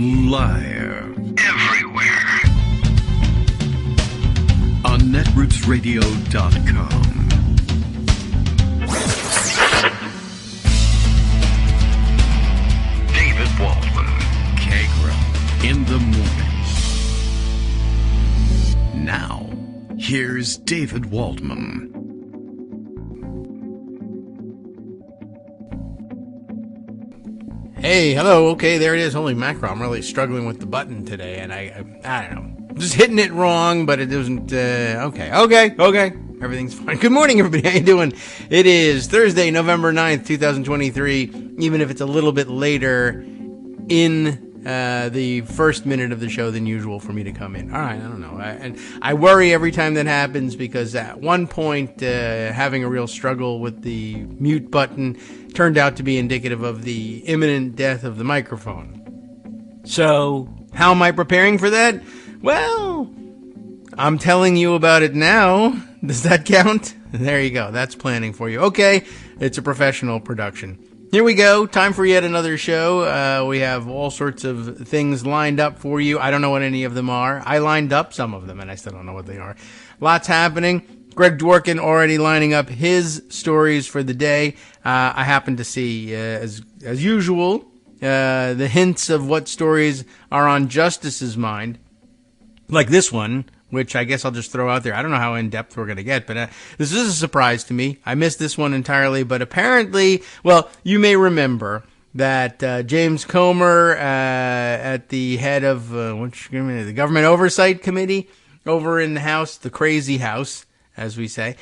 Liar. Everywhere. On netrootsradio.com. David Waldman. Kagro. In the morning. Now, here's David Waldman. Hey, hello, okay, there it is. Holy mackerel, I'm really struggling with the button today, and I don't know. I'm just hitting it wrong, but it doesn't, okay. Everything's fine. Good morning, everybody. How you doing? It is Thursday, November 9th, 2023, even if it's a little bit later in the first minute of the show than usual for me to come in. All right, I don't know. And I worry every time that happens because at one point, having a real struggle with the mute button turned out to be indicative of the imminent death of the microphone. So, how am I preparing for that? Well, I'm telling you about it now. Does that count? There you go. That's planning for you. Okay, it's a professional production. Here we go. Time for yet another show. We have all sorts of things lined up for you. I don't know what any of them are. I lined up some of them, and I still don't know what they are. Lots happening. Greg Dworkin already lining up his stories for the day. I happen to see, as usual, the hints of what stories are on Justice's mind. Like this one, which I guess I'll just throw out there. I don't know how in-depth we're going to get, but this is a surprise to me. I missed this one entirely, but apparently, well, you may remember that James Comer, at the head of the Government Oversight Committee over in the House, the crazy House, as we say,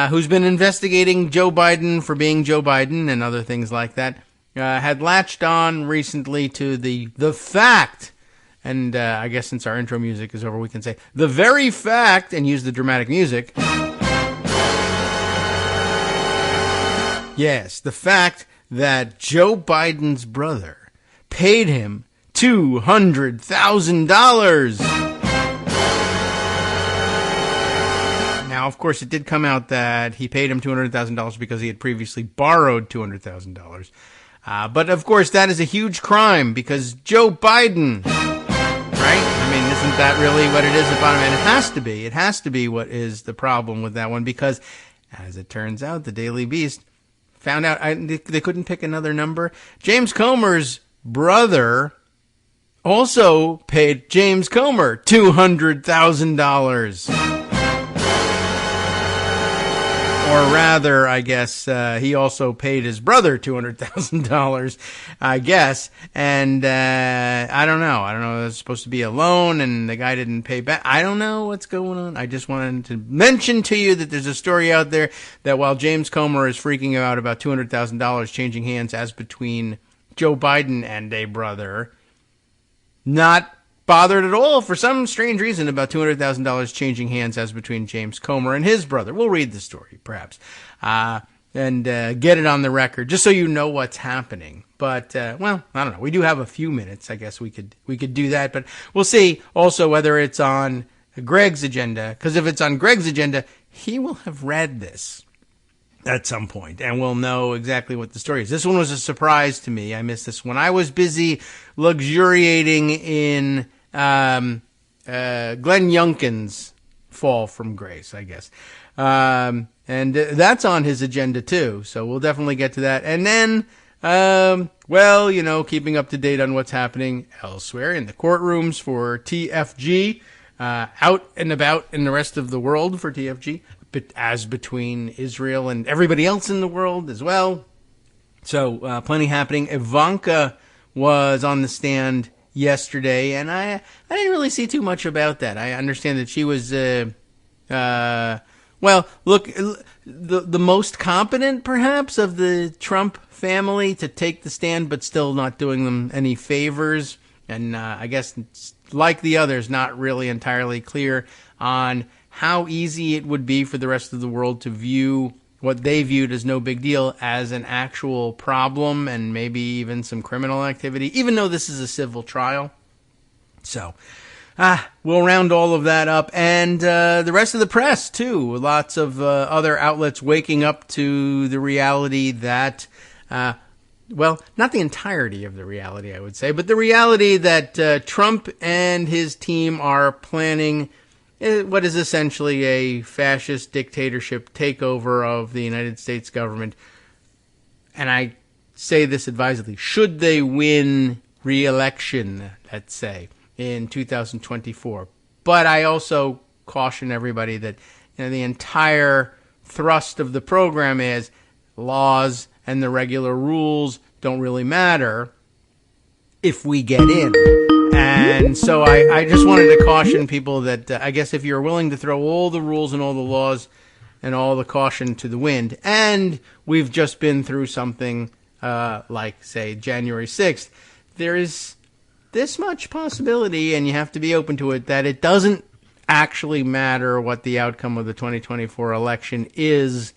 who's been investigating Joe Biden for being Joe Biden and other things like that, had latched on recently to the fact, and I guess since our intro music is over, we can say the very fact, and use the dramatic music. Yes, the fact that Joe Biden's brother paid him $200,000. Now, of course, it did come out that he paid him $200,000 because he had previously borrowed $200,000. But, of course, that is a huge crime because Joe Biden, right? I mean, isn't that really what it is at bottom? And it has to be. It has to be what is the problem with that one because, as it turns out, the Daily Beast found out they couldn't pick another number. James Comer's brother also paid James Comer $200,000. Or rather, I guess, he also paid his brother $200,000, I guess. And, I don't know. It was supposed to be a loan and the guy didn't pay back. I don't know what's going on. I just wanted to mention to you that there's a story out there that while James Comer is freaking out about $200,000 changing hands as between Joe Biden and a brother, not bothered at all for some strange reason about $200,000 changing hands as between James Comer and his brother. We'll read the story, perhaps, and get it on the record, just so you know what's happening. But, well, I don't know. We do have a few minutes. I guess we could do that, but we'll see also whether it's on Greg's agenda, because if it's on Greg's agenda, he will have read this at some point, and we'll know exactly what the story is. This one was a surprise to me. I missed this one. I was busy luxuriating in Glenn Youngkin's fall from grace, I guess. And that's on his agenda, too, so we'll definitely get to that. And then, well, you know, keeping up to date on what's happening elsewhere in the courtrooms for TFG, out and about in the rest of the world for TFG, but as between Israel and everybody else in the world as well. So, plenty happening. Ivanka was on the stand yesterday, and I didn't really see too much about that. I understand that she was, well, look, the most competent, perhaps, of the Trump family to take the stand, but still not doing them any favors. And I guess, like the others, not really entirely clear on how easy it would be for the rest of the world to view what they viewed as no big deal as an actual problem and maybe even some criminal activity, even though this is a civil trial. So, we'll round all of that up. And the rest of the press, too. Lots of other outlets waking up to the reality that well, not the entirety of the reality, I would say, but the reality that Trump and his team are planning what is essentially a fascist dictatorship takeover of the United States government. And I say this advisedly. Should they win re-election, let's say, in 2024? But I also caution everybody that the entire thrust of the program is laws and the regular rules don't really matter if we get in. And so I just wanted to caution people that I guess if you're willing to throw all the rules and all the laws and all the caution to the wind, and we've just been through something like, say, January 6th, there is this much possibility, and you have to be open to it, that it doesn't actually matter what the outcome of the 2024 election is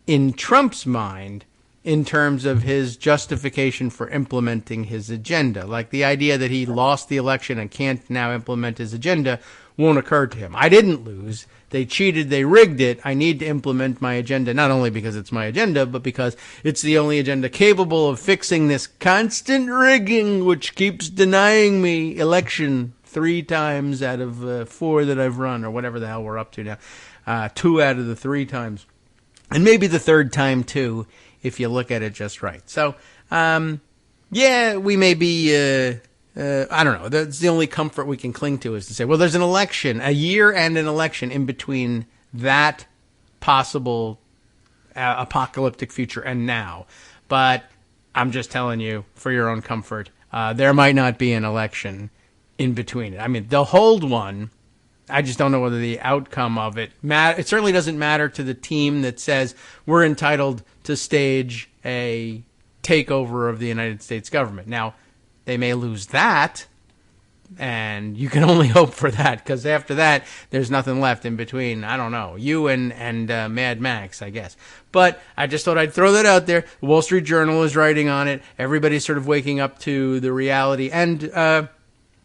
in Trump's mind in terms of his justification for implementing his agenda. Like the idea that he lost the election and can't now implement his agenda won't occur to him. I didn't lose. They cheated. They rigged it. I need to implement my agenda, not only because it's my agenda, but because it's the only agenda capable of fixing this constant rigging which keeps denying me election 3 times out of 4 that I've run, or whatever the hell we're up to now. 2 out of the 3 times. And maybe the 3rd time, too, if you look at it just right. So, yeah, we may be, I don't know. That's the only comfort we can cling to is to say, well, there's an election, a year and an election in between that possible apocalyptic future and now. But I'm just telling you, for your own comfort, there might not be an election in between it. I mean, they'll hold one. I just don't know whether the outcome of it it certainly doesn't matter to the team that says we're entitled to stage a takeover of the United States government. Now, they may lose that, and you can only hope for that, because after that, there's nothing left in between. I don't know, you and Mad Max, I guess. But I just thought I'd throw that out there. The Wall Street Journal is writing on it. Everybody's sort of waking up to the reality, and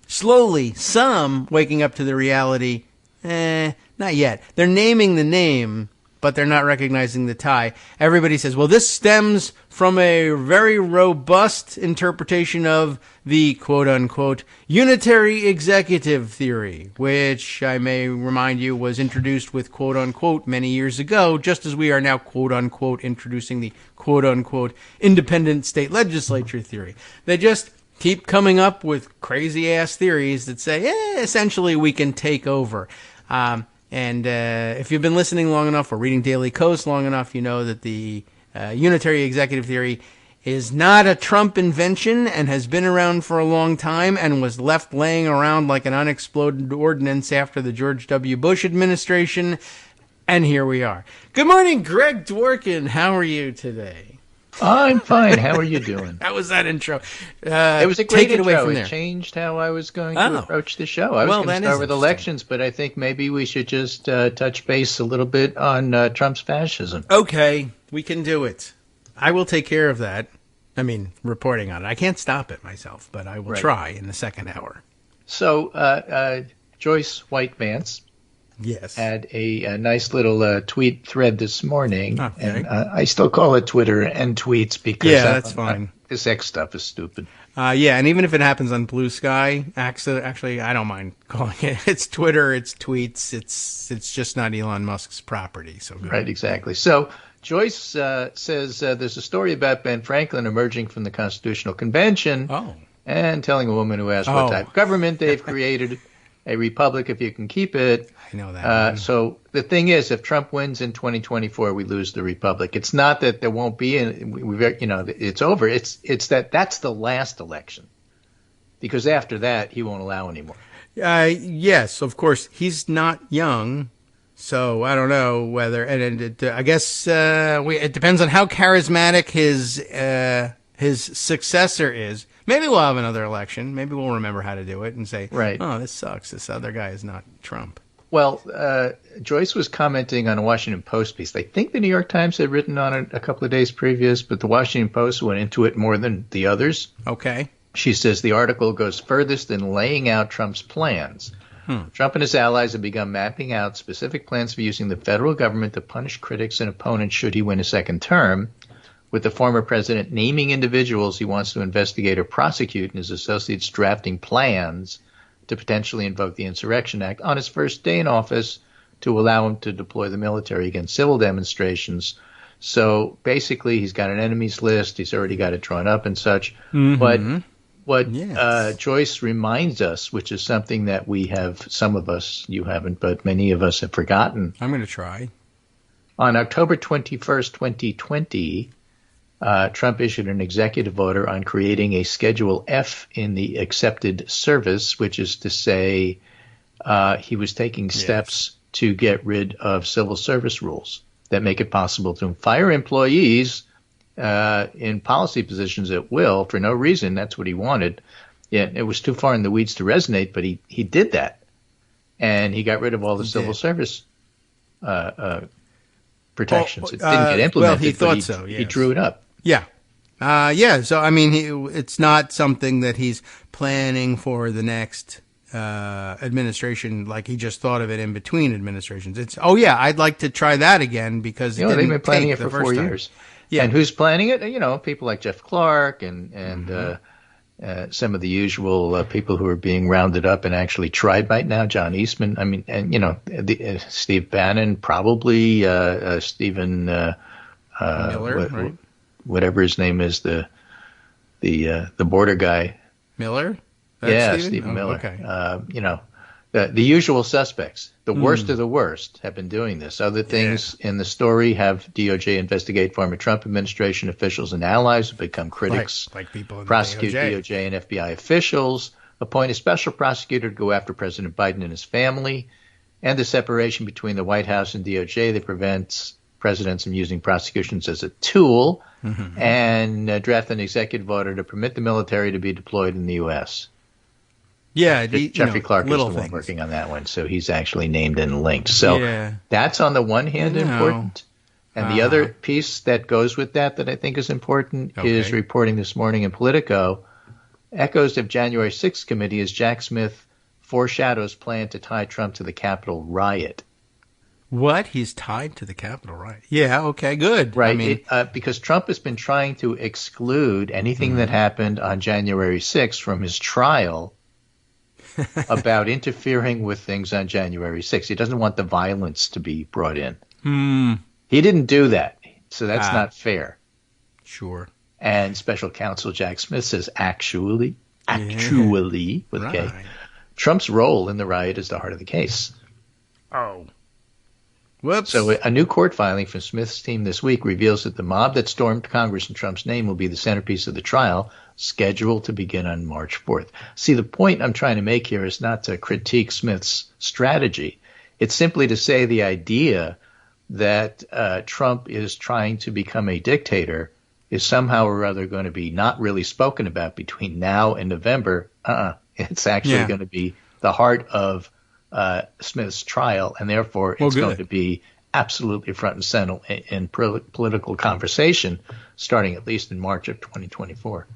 slowly, some waking up to the reality. Not yet. They're naming the name, but they're not recognizing the tie. Everybody says, well, this stems from a very robust interpretation of the quote-unquote unitary executive theory, which I may remind you was introduced with quote-unquote many years ago, just as we are now quote-unquote introducing the quote-unquote independent state legislature theory. They just keep coming up with crazy-ass theories that say, essentially we can take over. And if you've been listening long enough or reading Daily Kos long enough, you know that the unitary executive theory is not a Trump invention and has been around for a long time and was left laying around like an unexploded ordnance after the George W. Bush administration. And here we are. Good morning, Greg Dworkin. How are you today? I'm fine. How are you doing? How was that intro? It was a great take it intro. Away from it there. Changed how I was going to approach the show. I was going to start with elections, but I think maybe we should just touch base a little bit on Trump's fascism. Okay, we can do it. I will take care of that. I mean, reporting on it. I can't stop it myself, but I will try in the second hour. So, Joyce White Vance. Yes. Had a nice little tweet thread this morning, and I still call it Twitter and tweets because that's fine. This X stuff is stupid. Yeah, and even if it happens on Blue Sky, actually, I don't mind calling it. It's Twitter, it's tweets, it's just not Elon Musk's property. So good. Right, exactly. So Joyce says there's a story about Ben Franklin emerging from the Constitutional Convention and telling a woman who asked what type of government they've created. A republic if you can keep it. I know that. So the thing is, if Trump wins in 2024, we lose the republic. It's not that there won't be, it's over. It's that's the last election, because after that he won't allow anymore. Yes, of course. He's not young, so I don't know whether. And I guess it depends on how charismatic his successor is. Maybe we'll have another election. Maybe we'll remember how to do it and say, oh, this sucks. This other guy is not Trump. Well, Joyce was commenting on a Washington Post piece. I think the New York Times had written on it a couple of days previous, but the Washington Post went into it more than the others. Okay. She says the article goes furthest in laying out Trump's plans. Trump and his allies have begun mapping out specific plans for using the federal government to punish critics and opponents should he win a second term, with the former president naming individuals he wants to investigate or prosecute and his associates drafting plans to potentially invoke the Insurrection Act on his first day in office to allow him to deploy the military against civil demonstrations. So basically, he's got an enemies list. He's already got it drawn up and such. Mm-hmm. But what Joyce reminds us, which is something that we have, some of us, you haven't, but many of us have forgotten. I'm going to try. On October 21st, 2020, Trump issued an executive order on creating a Schedule F in the accepted service, which is to say he was taking steps to get rid of civil service rules that make it possible to fire employees in policy positions at will for no reason. That's what he wanted. Yeah, it was too far in the weeds to resonate, but he did that. And he got rid of all the civil service protections. It didn't get implemented. Well, he thought so, yes. He drew it up. Yeah. So, I mean, it's not something that he's planning for the next administration, like he just thought of it in between administrations. It's, I'd like to try that again because they've been planning it for 4 years. Yeah. And who's planning it? People like Jeff Clark and some of the usual people who are being rounded up and actually tried right now. John Eastman. I mean, and Steve Bannon, probably Stephen Miller, right? Whatever his name is, the border guy. Miller. That's Stephen Miller. Okay. The usual suspects, the worst of the worst, have been doing this. Other things in the story have DOJ investigate former Trump administration officials and allies who become critics, like people in prosecute DOJ and FBI officials, appoint a special prosecutor to go after President Biden and his family, and the separation between the White House and DOJ that prevents presidents from using prosecutions as a tool, and draft an executive order to permit the military to be deployed in the U.S. Yeah, Jeffrey Clark is the one working on that one, so he's actually named and linked. So that's on the one hand important. And the other piece that goes with that I think is important is reporting this morning in Politico, echoes of January 6th committee as Jack Smith foreshadows plan to tie Trump to the Capitol riot. What? He's tied to the Capitol riot? Yeah, okay, good. Right, I mean, because Trump has been trying to exclude anything that happened on January 6th from his trial about interfering with things on January 6th. He doesn't want the violence to be brought in. He didn't do that, so that's not fair. Sure. And Special Counsel Jack Smith says actually, with a K, Trump's role in the riot is the heart of the case. Oh. Whoops. So a new court filing from Smith's team this week reveals that the mob that stormed Congress in Trump's name will be the centerpiece of the trial, scheduled to begin on March 4th. See, the point I'm trying to make here is not to critique Smith's strategy. It's simply to say the idea that Trump is trying to become a dictator is somehow or other going to be not really spoken about between now and November. It's actually going to be the heart of Smith's trial, and therefore it's going to be absolutely front and center in political conversation starting at least in March of 2024.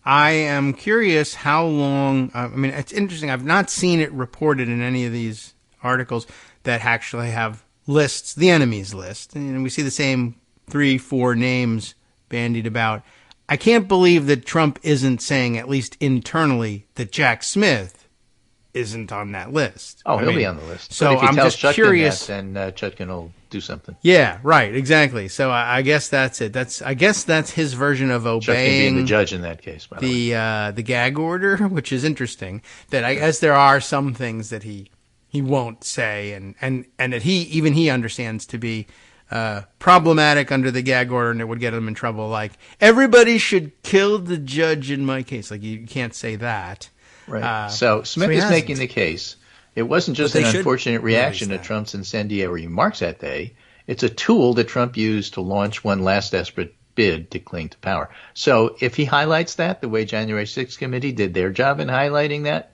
I am curious how long, I mean, it's interesting. I've not seen it reported in any of these articles that actually have lists, the enemies list. And we see the same 3-4 names bandied about. I can't believe that Trump isn't saying, at least internally, that Jack Smith isn't on that list. Oh, he'll be on the list. So I'm just curious. Then Chutkin will do something. Yeah, right, exactly. So I guess that's it. I guess that's his version of obeying Chutkin being the judge in that case. By the gag order, which is interesting. That I guess there are some things that he won't say, and that he understands to be problematic under the gag order, and it would get him in trouble. Like everybody should kill the judge in my case. Like you can't say that. Right. So Smith is making the case. It wasn't just an unfortunate reaction to Trump's incendiary remarks that day. It's a tool that Trump used to launch one last desperate bid to cling to power. So if he highlights that the way January 6th committee did their job in highlighting that,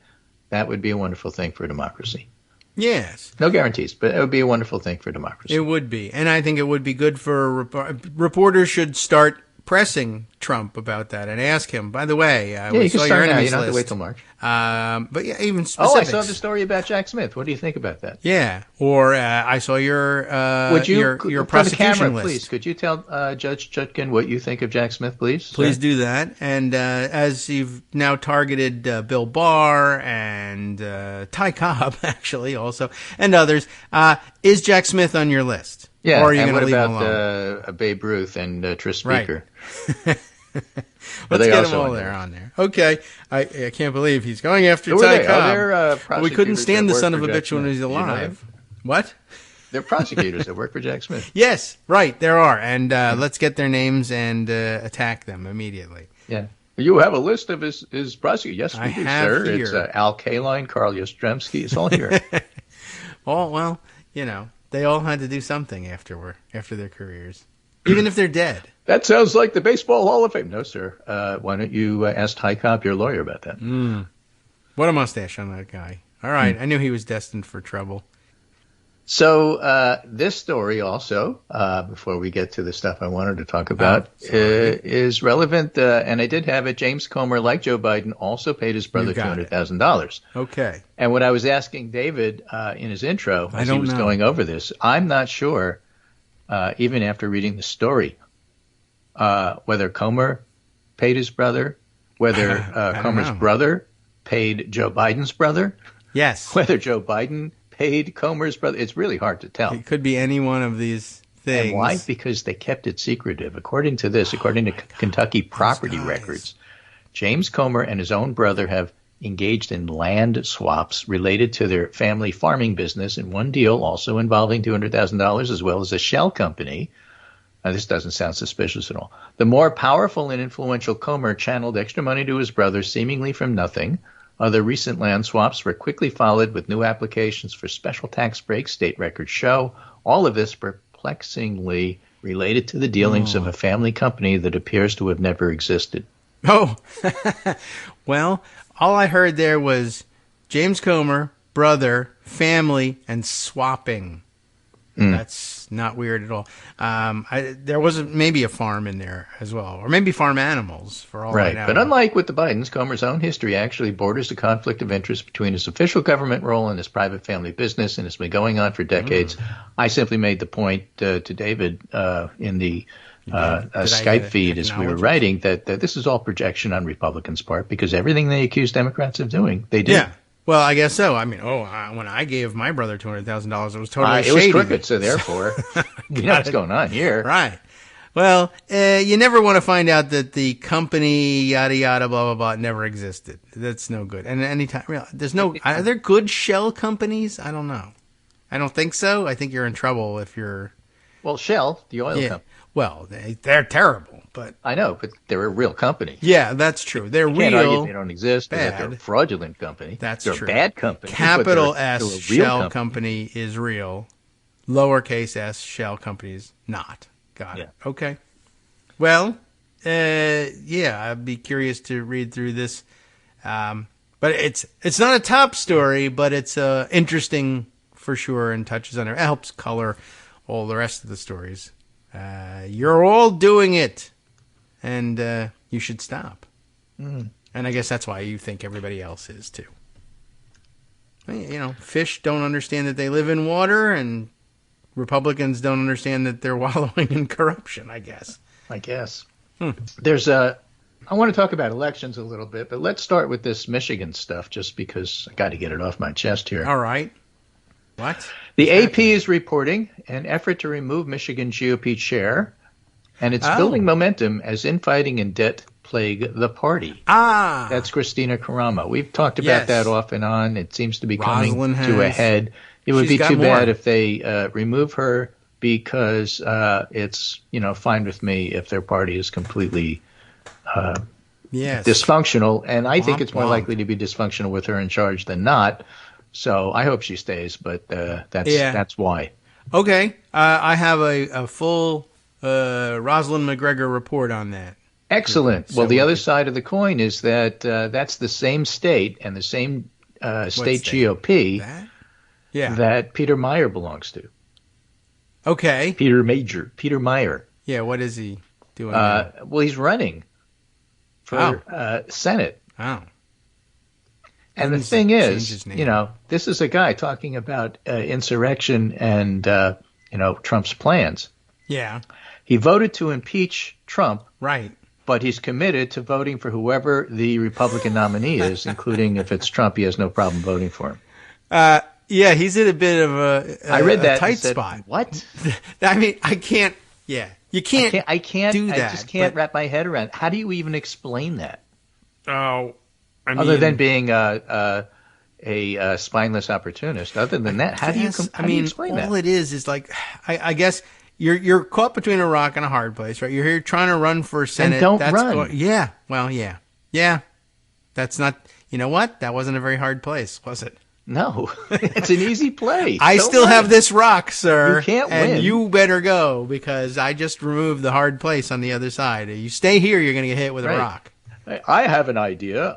that would be a wonderful thing for democracy. Yes. No guarantees, but it would be a wonderful thing for democracy. It would be. And I think it would be good for reporters should start pressing Trump about that and ask him, by the way, you can saw start your now. enemies You don't have to wait list. till March. But yeah, even specifics. Oh, I saw the story about Jack Smith. What do you think about that? Yeah, or I saw your For prosecution the camera, list. please, could you tell Judge Judkin what you think of Jack Smith, please? Please do that. And as you've now targeted Bill Barr and Ty Cobb, actually, also, and others, is Jack Smith on your list? Yeah, or are you and going to what leave him alone? about Babe Ruth and Tris Speaker? Right. Let's they get also them all on there. Okay. I can't believe he's going after Who are Ty they? Cobb. They're We couldn't prosecutors stand that the work son for of a Jack bitch when Smith. he's Do you know alive. them? What? They're prosecutors that work for Jack Smith. Yes, right, there are. And let's get their names and attack them immediately. Yeah. You have a list of his prosecutors. Yes, we I do, have sir. here. It's Al Kaline, Carl Yastrzemski. It's all here. Oh, well, they all had to do something after their careers, even if they're dead. That sounds like the Baseball Hall of Fame. No, sir. Why don't you ask Ty Cobb, your lawyer, about that? What a mustache on that guy. All right, I knew he was destined for trouble. So this story also, before we get to the stuff I wanted to talk about, is relevant. And I did have it. James Comer, like Joe Biden, also paid his brother $200,000. Okay. And what I was asking David in his intro as he was going over this, I'm not sure, even after reading the story, whether Comer paid his brother, whether Comer's brother paid Joe Biden's brother. Yes. Whether Joe Biden paid Comer's brother. It's really hard to tell. It could be any one of these things. And why? Because they kept it secretive. According to Kentucky property records, James Comer and his own brother have engaged in land swaps related to their family farming business in one deal, also involving $200,000, as well as a shell company. Now, this doesn't sound suspicious at all. The more powerful and influential Comer channeled extra money to his brother, seemingly from nothing. Other recent land swaps were quickly followed with new applications for special tax breaks, state records show. All of this perplexingly related to the dealings of a family company that appears to have never existed. Oh, well, all I heard there was James Comer, brother, family, and swapping. That's not weird at all. There was maybe a farm in there as well, or maybe farm animals for all I know. But unlike with the Bidens, Comer's own history actually borders the conflict of interest between his official government role and his private family business, and it's been going on for decades. I simply made the point to David in the Skype feed as we were writing that this is all projection on Republicans' part, because everything they accuse Democrats of doing, they did. Yeah. Well, I guess so. I mean, when I gave my brother $200,000, it was totally shady. It was crooked, so therefore, you know what's going on here. Right. Well, you never want to find out that the company, yada, yada, blah, blah, blah, never existed. That's no good. And anytime, are there good shell companies? I don't know. I don't think so. I think you're in trouble if you're... Well, Shell, the oil company. Well, they're terrible, but... I know, but they're a real company. Yeah, that's true. They're you can't real. Argue they don't exist. Bad. They're a fraudulent company. That's they're true. A bad company. Capital they're S Shell company is real. Lowercase s Shell company is not. Got it. Okay. Well, I'd be curious to read through this. But it's not a top story, but it's interesting for sure and touches on it. It helps color all the rest of the stories. You're all doing it, and you should stop. And I guess that's why you think everybody else is too. Fish don't understand that they live in water, and Republicans don't understand that they're wallowing in corruption, I guess. I want to talk about elections a little bit, but let's start with this Michigan stuff just because I got to get it off my chest here. All right. What? The AP is reporting an effort to remove Michigan GOP chair, and it's building momentum as infighting and debt plague the party. That's Kristina Karamo. We've talked about that off and on. It seems to be coming to a head. It would be too bad if they remove her, because it's fine with me if their party is completely dysfunctional, and I think it's more likely to be dysfunctional with her in charge than not. So I hope she stays, but that's why. Okay, I have a full Rosalind McGregor report on that. Excellent. Well, the other side of the coin is that that's the same state and the same state GOP that Peter Meyer belongs to. Okay. Peter Meyer. Yeah, what is he doing now? Well, he's running for Senate. Oh. And the thing is, this is a guy talking about insurrection and, Trump's plans. Yeah. He voted to impeach Trump. Right. But he's committed to voting for whoever the Republican nominee is, including if it's Trump, he has no problem voting for him. Yeah, he's in a bit of I read that tight and said, spot. What? I mean, I can't. Yeah, you can't. I can't do that. I just can't wrap my head around. How do you even explain that? Oh, I mean, other than being a spineless opportunist. Other than that, how do you explain that? All it is like, I guess you're caught between a rock and a hard place, right? You're here trying to run for Senate. And don't run. Yeah. Well, yeah. That's not. You know what? That wasn't a very hard place, was it? No, it's an easy play. I still have this rock, sir. You can't and win. You better go because I just removed the hard place on the other side. You stay here, you're going to get hit with a rock. I have an idea.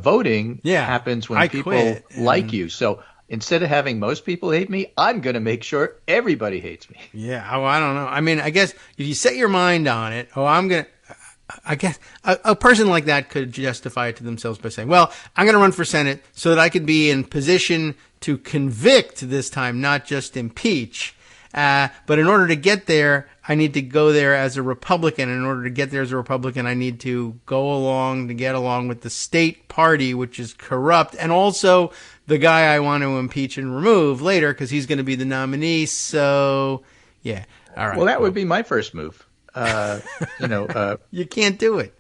Voting happens when people like you. So instead of having most people hate me, I'm going to make sure everybody hates me. Yeah. Oh, I don't know. I mean, I guess if you set your mind on it, I guess a person like that could justify it to themselves by saying, well, I'm going to run for Senate so that I could be in position to convict this time, not just impeach. But in order to get there, I need to go there as a Republican. In order to get there as a Republican, I need to get along with the state party, which is corrupt, and also the guy I want to impeach and remove later because he's going to be the nominee. So, yeah. All right. Well, that would be my first move. You can't do it.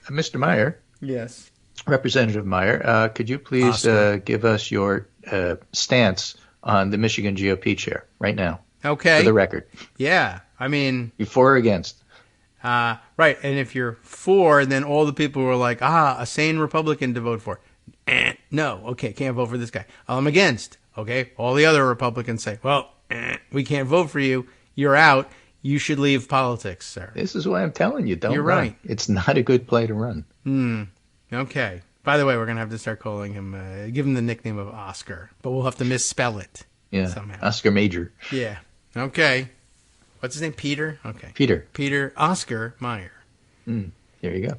Mr. Meyer. Yes. Representative Meyer, could you please give us your stance on the Michigan GOP chair right now? Okay. For the record. Yeah. I mean. You for or against? Right. And if you're for, then all the people who are like, a sane Republican to vote for. No. Okay. Can't vote for this guy. I'm against. Okay. All the other Republicans say, well, we can't vote for you. You're out. You should leave politics, sir. This is why I'm telling you, don't You're run. right. It's not a good play to run. Okay. By the way, we're going to have to start calling him, give him the nickname of Oscar, but we'll have to misspell it. Yeah, somehow. Oscar Major. Yeah. Okay. What's his name? Peter? Okay. Peter Oscar Meyer. There you go.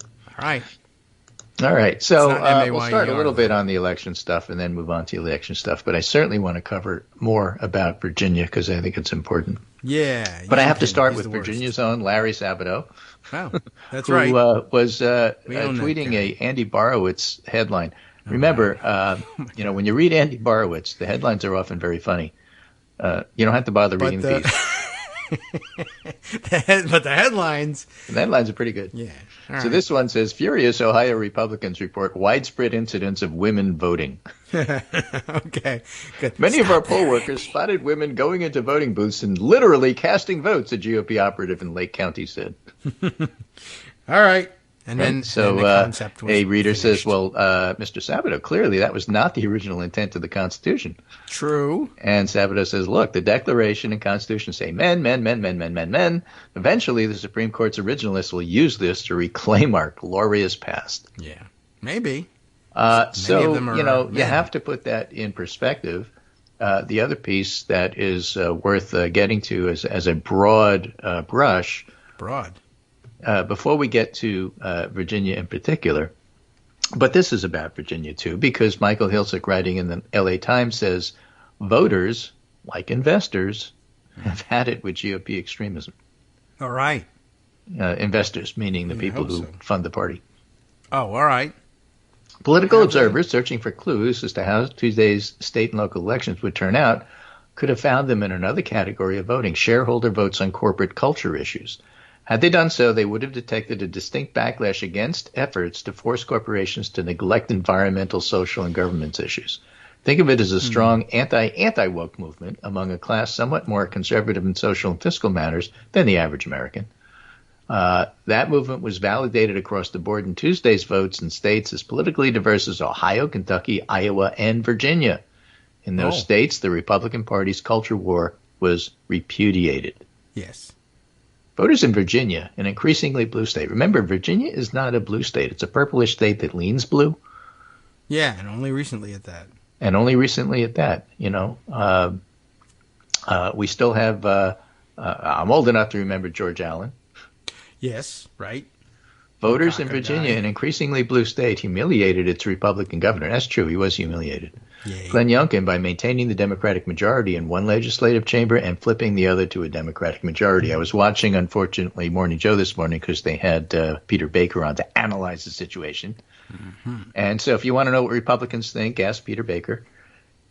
All right. So we'll start a little bit on the election stuff and then move on to election stuff. But I certainly want to cover more about Virginia because I think it's important. Yeah. But I have to start with Virginia's own Larry Sabato. Wow. That's who, right. Was tweeting a Andy Borowitz headline. Remember, when you read Andy Borowitz, the headlines are often very funny. You don't have to bother reading the piece. But the headlines. The headlines are pretty good. Yeah. So this one says, furious Ohio Republicans report widespread incidents of women voting. Okay, good. Many of our poll workers spotted women going into voting booths and literally casting votes, a GOP operative in Lake County said. All right. And then the concept was a reader finished. says, well, Mr. Sabato, clearly that was not the original intent of the Constitution. True. And Sabato says, look, the Declaration and Constitution say men, men, men, men, men, men, men. Eventually, the Supreme Court's originalists will use this to reclaim our glorious past. Yeah, maybe. You have to put that in perspective. The other piece that is worth getting to is as a broad brush. Before we get to Virginia in particular, but this is about Virginia too, because Michael Hilsick, writing in the LA Times, says voters, like investors, have had it with GOP extremism. All right. Investors, meaning the people who fund the party. Oh, all right. Political observers searching for clues as to how Tuesday's state and local elections would turn out could have found them in another category of voting, shareholder votes on corporate culture issues. Had they done so, they would have detected a distinct backlash against efforts to force corporations to neglect environmental, social, and governance issues. Think of it as a strong anti-woke movement among a class somewhat more conservative in social and fiscal matters than the average American. That movement was validated across the board in Tuesday's votes in states as politically diverse as Ohio, Kentucky, Iowa, and Virginia. In those states, the Republican Party's culture war was repudiated. Yes. Voters in Virginia, an increasingly blue state. Remember, Virginia is not a blue state. It's a purplish state that leans blue. Yeah, and only recently at that. We still have I'm old enough to remember George Allen. Yes, right. Voters in Virginia, an increasingly blue state, humiliated its Republican governor. That's true. He was humiliated. Yay. Glenn Youngkin, by maintaining the Democratic majority in one legislative chamber and flipping the other to a Democratic majority. I was watching, unfortunately, Morning Joe this morning because they had Peter Baker on to analyze the situation. Mm-hmm. And so if you want to know what Republicans think, ask Peter Baker.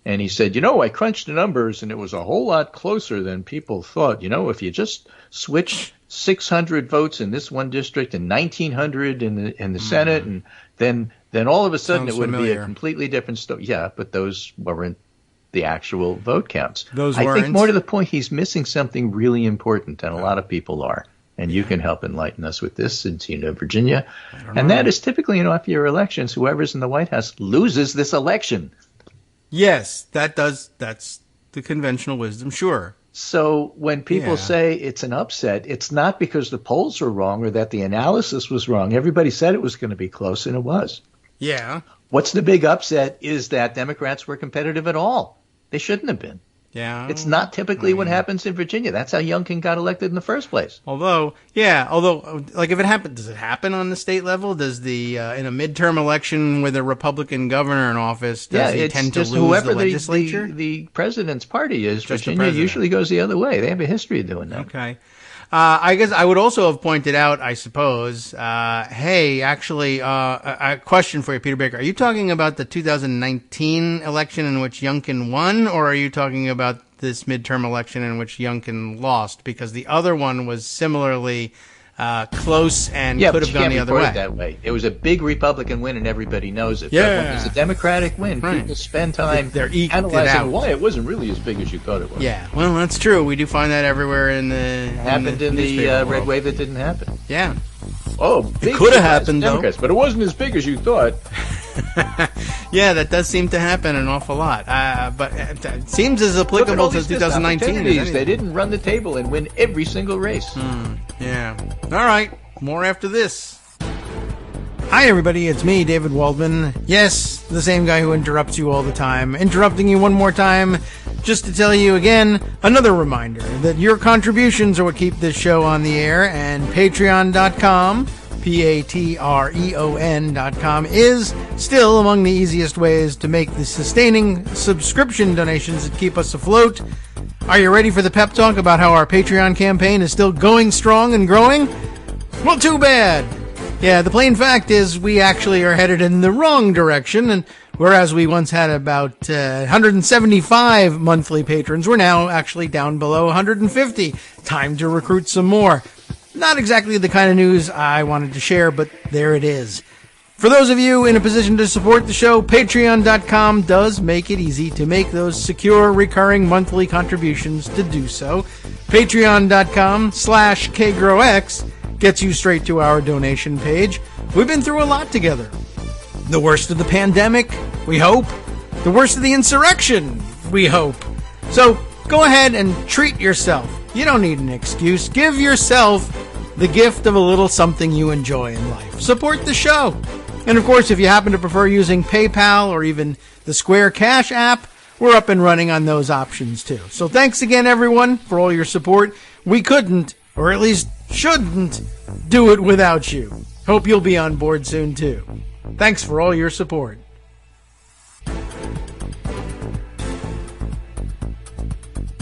And he said, I crunched the numbers, and it was a whole lot closer than people thought. If you just switch 600 votes in this one district and 1,900 in the Senate, and then all of a sudden it would be a completely different story. Yeah, but those weren't the actual vote counts. I think more to the point, he's missing something really important, and a lot of people are. And you can help enlighten us with this, since you know Virginia. And that is typically, after your elections, whoever's in the White House loses this election. Yes, that's the conventional wisdom, sure. So when people say it's an upset, it's not because the polls were wrong or that the analysis was wrong. Everybody said it was going to be close, and it was. Yeah. What's the big upset is that Democrats were competitive at all. They shouldn't have been. Yeah. It's not typically what happens in Virginia. That's how Youngkin got elected in the first place. Although, like if it happens, does it happen on the state level? Does the in a midterm election with a Republican governor in office, does he tend to lose whoever the legislature? The president's party is, Virginia usually goes the other way. They have a history of doing that. Okay. I guess I would also have pointed out, I suppose, a question for you, Peter Baker. Are you talking about the 2019 election in which Youngkin won, or are you talking about this midterm election in which Youngkin lost? Because the other one was similarly close and could have gone the other way. That way. It was a big Republican win, and everybody knows it. Yeah. But when it's a Democratic win, people spend time analyzing why it wasn't really as big as you thought it was. Yeah, well, that's true. We do find that everywhere in the happened in the red wave that didn't happen. Yeah. Oh, it could have happened, though. But it wasn't as big as you thought. Yeah, that does seem to happen an awful lot. But it seems as applicable to 2019 as they didn't run the table and win every single race. Yeah. All right. More after this. Hi, everybody. It's me, David Waldman. Yes, the same guy who interrupts you all the time. Interrupting you one more time just to tell you again, another reminder that your contributions are what keep this show on the air, and Patreon.com, Patreon.com, is still among the easiest ways to make the sustaining subscription donations that keep us afloat. Are you ready for the pep talk about how our Patreon campaign is still going strong and growing? Well, too bad. Yeah, the plain fact is we actually are headed in the wrong direction, and whereas we once had about 175 monthly patrons, we're now actually down below 150. Time to recruit some more. Not exactly the kind of news I wanted to share, but there it is. For those of you in a position to support the show, Patreon.com does make it easy to make those secure, recurring monthly contributions to do so. Patreon.com/KagroX gets you straight to our donation page. We've been through a lot together. The worst of the pandemic, we hope. The worst of the insurrection, we hope. So go ahead and treat yourself. You don't need an excuse. Give yourself the gift of a little something you enjoy in life. Support the show. And of course, if you happen to prefer using PayPal or even the Square Cash app, we're up and running on those options too. So thanks again, everyone, for all your support. We couldn't, or at least shouldn't, do it without you. Hope you'll be on board soon too. Thanks for all your support.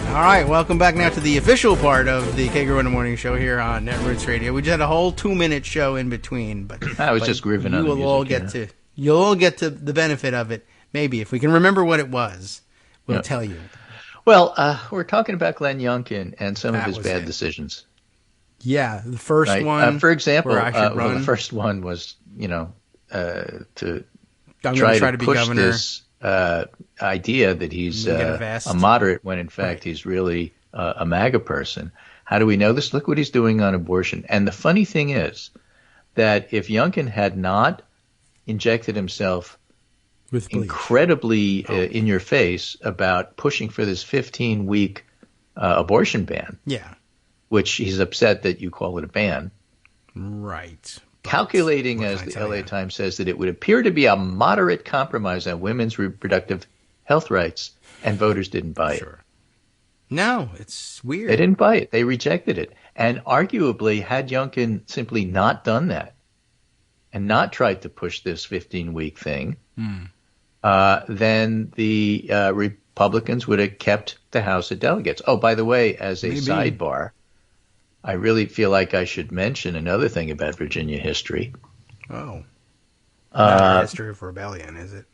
All right, welcome back now to the official part of the Kagro in the Morning Show here on Netroots Radio. We just had a whole 2-minute show in between, but I was just grooving on the music. You'll all get to the benefit of it. Maybe if we can remember what it was, we'll tell you. Well, we're talking about Glenn Youngkin and some of his bad decisions. Yeah, the first one. For example, the first one was, to try to push governor. This idea that he's a moderate when in fact he's really a MAGA person. How do we know this? Look what he's doing on abortion. And the funny thing is that if Youngkin had not injected himself with incredibly in your face about pushing for this 15-week abortion ban, which he's upset that you call it a ban. Right. Calculating, as the LA Times says, that it would appear to be a moderate compromise on women's reproductive health rights, and voters didn't buy it. No, it's weird. They didn't buy it. They rejected it. And arguably, had Youngkin simply not done that and not tried to push this 15-week thing, then the Republicans would have kept the House of Delegates. Oh, by the way, as a sidebar, I really feel like I should mention another thing about Virginia history. Oh. Not a history of rebellion, is it?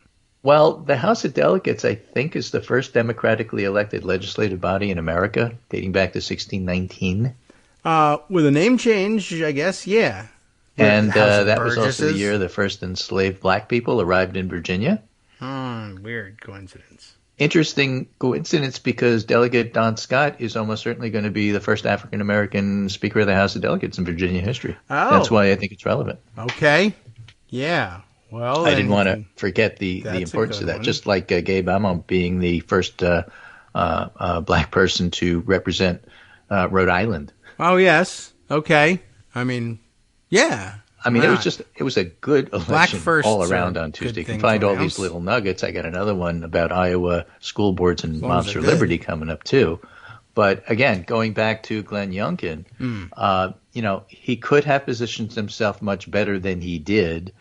Well, the House of Delegates, I think, is the first democratically elected legislative body in America, dating back to 1619. With a name change, I guess, yeah. And that was also the year the first enslaved black people arrived in Virginia. Weird coincidence. Interesting coincidence because Delegate Don Scott is almost certainly going to be the first African-American Speaker of the House of Delegates in Virginia history. Oh. That's why I think it's relevant. Okay. Yeah. Well, I didn't want to forget the importance of that. Just like Gabe Amon being the first black person to represent Rhode Island. Oh, yes. Okay. I mean, yeah. I mean, it was a good election all around on Tuesday. You can find all these little nuggets. I got another one about Iowa school boards and Moms for Liberty coming up too. But again, going back to Glenn Youngkin, he could have positioned himself much better than he did.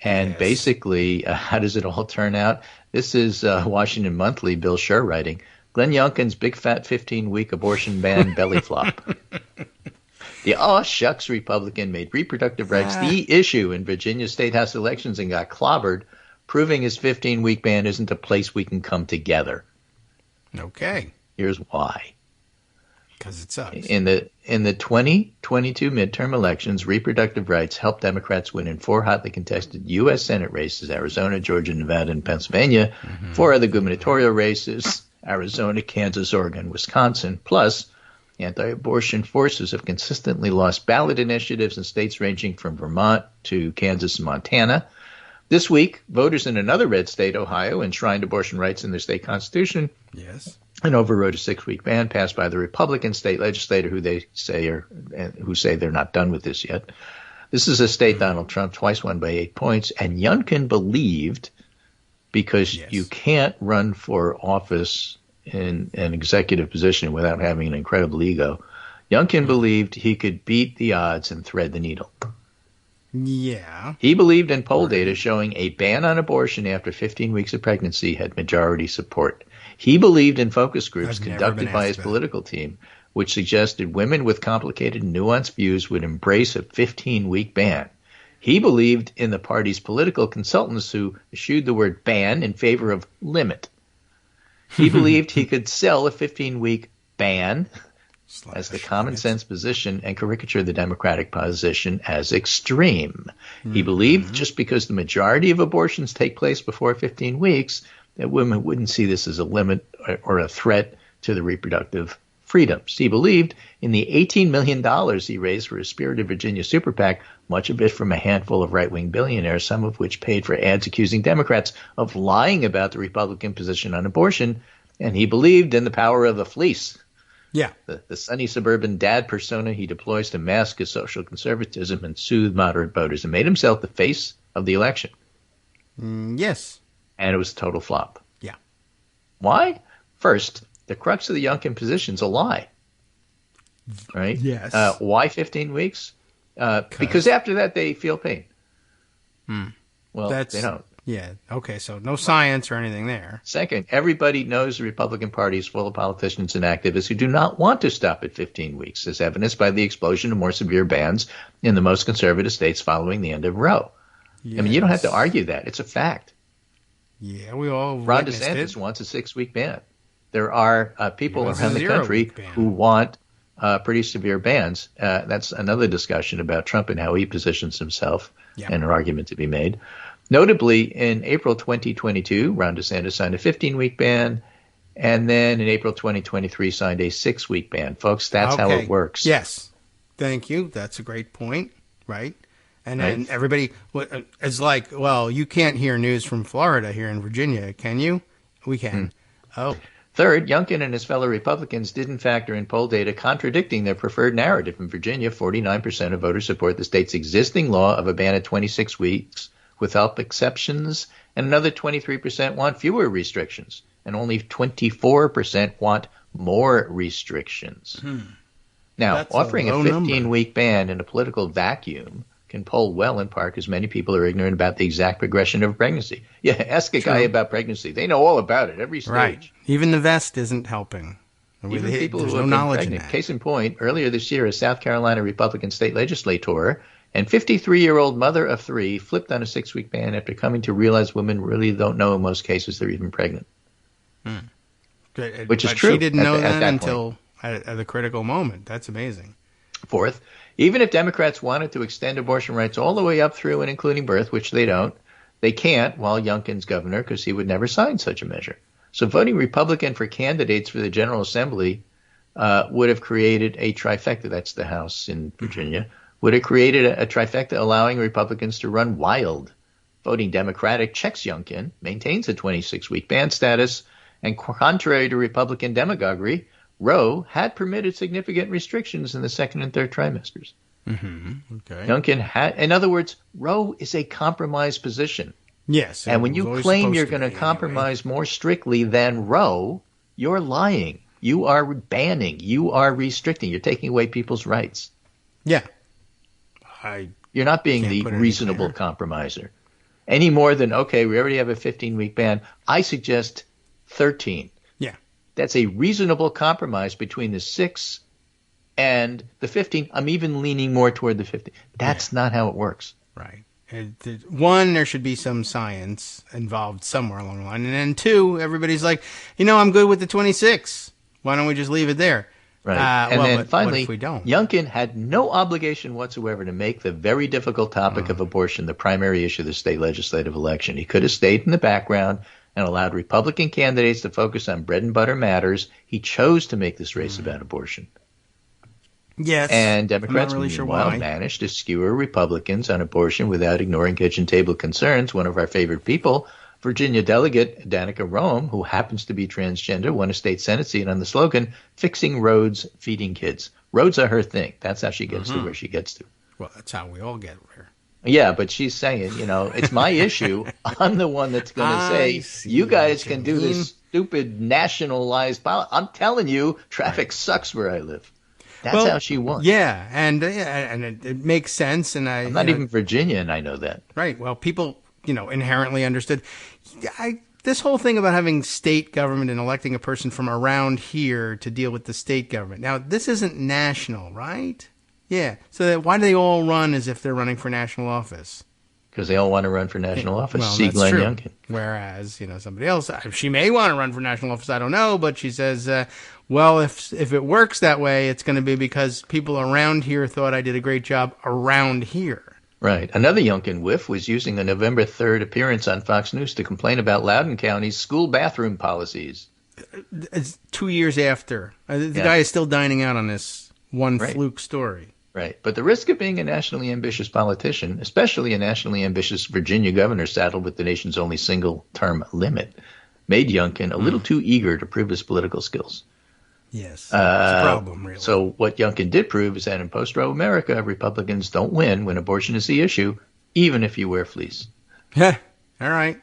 And basically, how does it all turn out? This is Washington Monthly, Bill Scher writing, Glenn Youngkin's big fat 15-week abortion ban belly flop. The aw shucks Republican made reproductive rights the issue in Virginia state house elections and got clobbered, proving his 15-week ban isn't a place we can come together. Okay. Here's why. Because it sucks. In the 2022 midterm elections, reproductive rights helped Democrats win in 4 hotly contested U.S. Senate races, Arizona, Georgia, Nevada, and Pennsylvania, 4 other gubernatorial races, Arizona, Kansas, Oregon, Wisconsin, plus anti-abortion forces have consistently lost ballot initiatives in states ranging from Vermont to Kansas and Montana. This week, voters in another red state, Ohio, enshrined abortion rights in their state constitution. Yes. And overrode a 6-week ban passed by the Republican state legislator who say they're not done with this yet. This is a state Donald Trump twice won by 8 points, and Youngkin believed, because you can't run for office in an executive position without having an incredible ego, Youngkin believed he could beat the odds and thread the needle. Yeah. He believed in poll data showing a ban on abortion after 15 weeks of pregnancy had majority support. He believed in focus groups conducted by his political team, which suggested women with complicated and nuanced views would embrace a 15-week ban. He believed in the party's political consultants who eschewed the word ban in favor of limit. He believed he could sell a 15-week ban as the common sense position and caricature the Democratic position as extreme. He believed just because the majority of abortions take place before 15 weeks, that women wouldn't see this as a limit or a threat to the reproductive freedoms. He believed in the $18 million he raised for his Spirited Virginia super PAC, much of it from a handful of right-wing billionaires, some of which paid for ads accusing Democrats of lying about the Republican position on abortion. And he believed in the power of the fleece. Yeah. The sunny suburban dad persona he deploys to mask his social conservatism and soothe moderate voters, and made himself the face of the election. Yes. And it was a total flop. Yeah. Why? First, the crux of the Youngkin position's a lie. Right? Yes. Why 15 weeks? Because after that they feel pain. Well, they don't. Yeah. Okay. So no science or anything there. Second, everybody knows the Republican Party is full of politicians and activists who do not want to stop at 15 weeks, as evidenced by the explosion of more severe bans in the most conservative states following the end of Roe. Yes. I mean, you don't have to argue that. It's a fact. Yeah, we all Ron DeSantis wants a 6-week ban. There are people around the country who want pretty severe bans. That's another discussion about Trump and how he positions himself, and an argument to be made. Notably, in April 2022, Ron DeSantis signed a 15-week ban, and then in April 2023 signed a 6-week ban. Folks, that's how it works. Yes. Thank you. That's a great point, right? And then everybody is like, well, you can't hear news from Florida here in Virginia, can you? We can. Oh. Third, Youngkin and his fellow Republicans didn't factor in poll data contradicting their preferred narrative. In Virginia, 49% of voters support the state's existing law of a ban at 26 weeks without exceptions, and another 23% want fewer restrictions, and only 24% want more restrictions. Now, offering a 15-week ban in a political vacuum can poll well in part because many people are ignorant about the exact progression of pregnancy. Yeah, ask a guy about pregnancy. They know all about it, every stage. Right. Even the vest isn't helping. Even people who have been pregnant. Case in point, earlier this year, a South Carolina Republican state legislator and 53-year-old mother of 3 flipped on a 6-week ban after coming to realize women really don't know in most cases they're even pregnant. Which is true. She didn't know that until at the critical moment. That's amazing. Fourth, even if Democrats wanted to extend abortion rights all the way up through and including birth, which they don't, they can't while Youngkin's governor because he would never sign such a measure. So voting Republican for candidates for the General Assembly would have created a trifecta. That's the House in Virginia. Would have created a trifecta allowing Republicans to run wild. Voting Democratic checks Youngkin, maintains a 26-week ban status, and contrary to Republican demagoguery, Roe had permitted significant restrictions in the second and third trimesters. Okay. Youngkin had, in other words, Roe is a compromise position. Yes. And when you claim you're going to compromise more strictly than Roe, you're lying. You are banning. You are restricting. You're taking away people's rights. Yeah. You're not being the reasonable compromiser. Any more than, okay, we already have a 15-week ban. I suggest 13. Yeah. That's a reasonable compromise between the 6 and the 15. I'm even leaning more toward the 15. That's not how it works. Right. One, there should be some science involved somewhere along the line. And then 2, everybody's like, I'm good with the 26. Why don't we just leave it there? Right. And then finally, if we don't? Youngkin had no obligation whatsoever to make the very difficult topic of abortion the primary issue of the state legislative election. He could have stayed in the background and allowed Republican candidates to focus on bread and butter matters. He chose to make this race about abortion. Yes. And Democrats, meanwhile, managed to skewer Republicans on abortion without ignoring kitchen table concerns. One of our favorite people, Virginia delegate Danica Roem, who happens to be transgender, won a state Senate seat on the slogan, fixing roads, feeding kids. Roads are her thing. That's how she gets to where she gets to. Well, that's how we all get there. Yeah, but she's saying, it's my issue. I'm the one that's going to say, you guys can do this stupid nationalized policy. I'm telling you, traffic sucks where I live. That's how she won. Yeah, and it makes sense. And I'm not even Virginia, and I know that. Right. Well, people, inherently understood. This whole thing about having state government and electing a person from around here to deal with the state government. Now, this isn't national, right? Yeah. So why do they all run as if they're running for national office? Because they all want to run for national office. Well, See Glenn Youngkin. Whereas, somebody else, she may want to run for national office, I don't know, but she says, if it works that way, it's going to be because people around here thought I did a great job around here. Right. Another Youngkin whiff was using a November 3rd appearance on Fox News to complain about Loudoun County's school bathroom policies. It's 2 years after. The guy is still dining out on this one fluke story. Right. But the risk of being a nationally ambitious politician, especially a nationally ambitious Virginia governor saddled with the nation's only single-term limit, made Youngkin a little too eager to prove his political skills. Yes, that's a problem, really. So what Youngkin did prove is that in post-Roe America, Republicans don't win when abortion is the issue, even if you wear fleece. All right.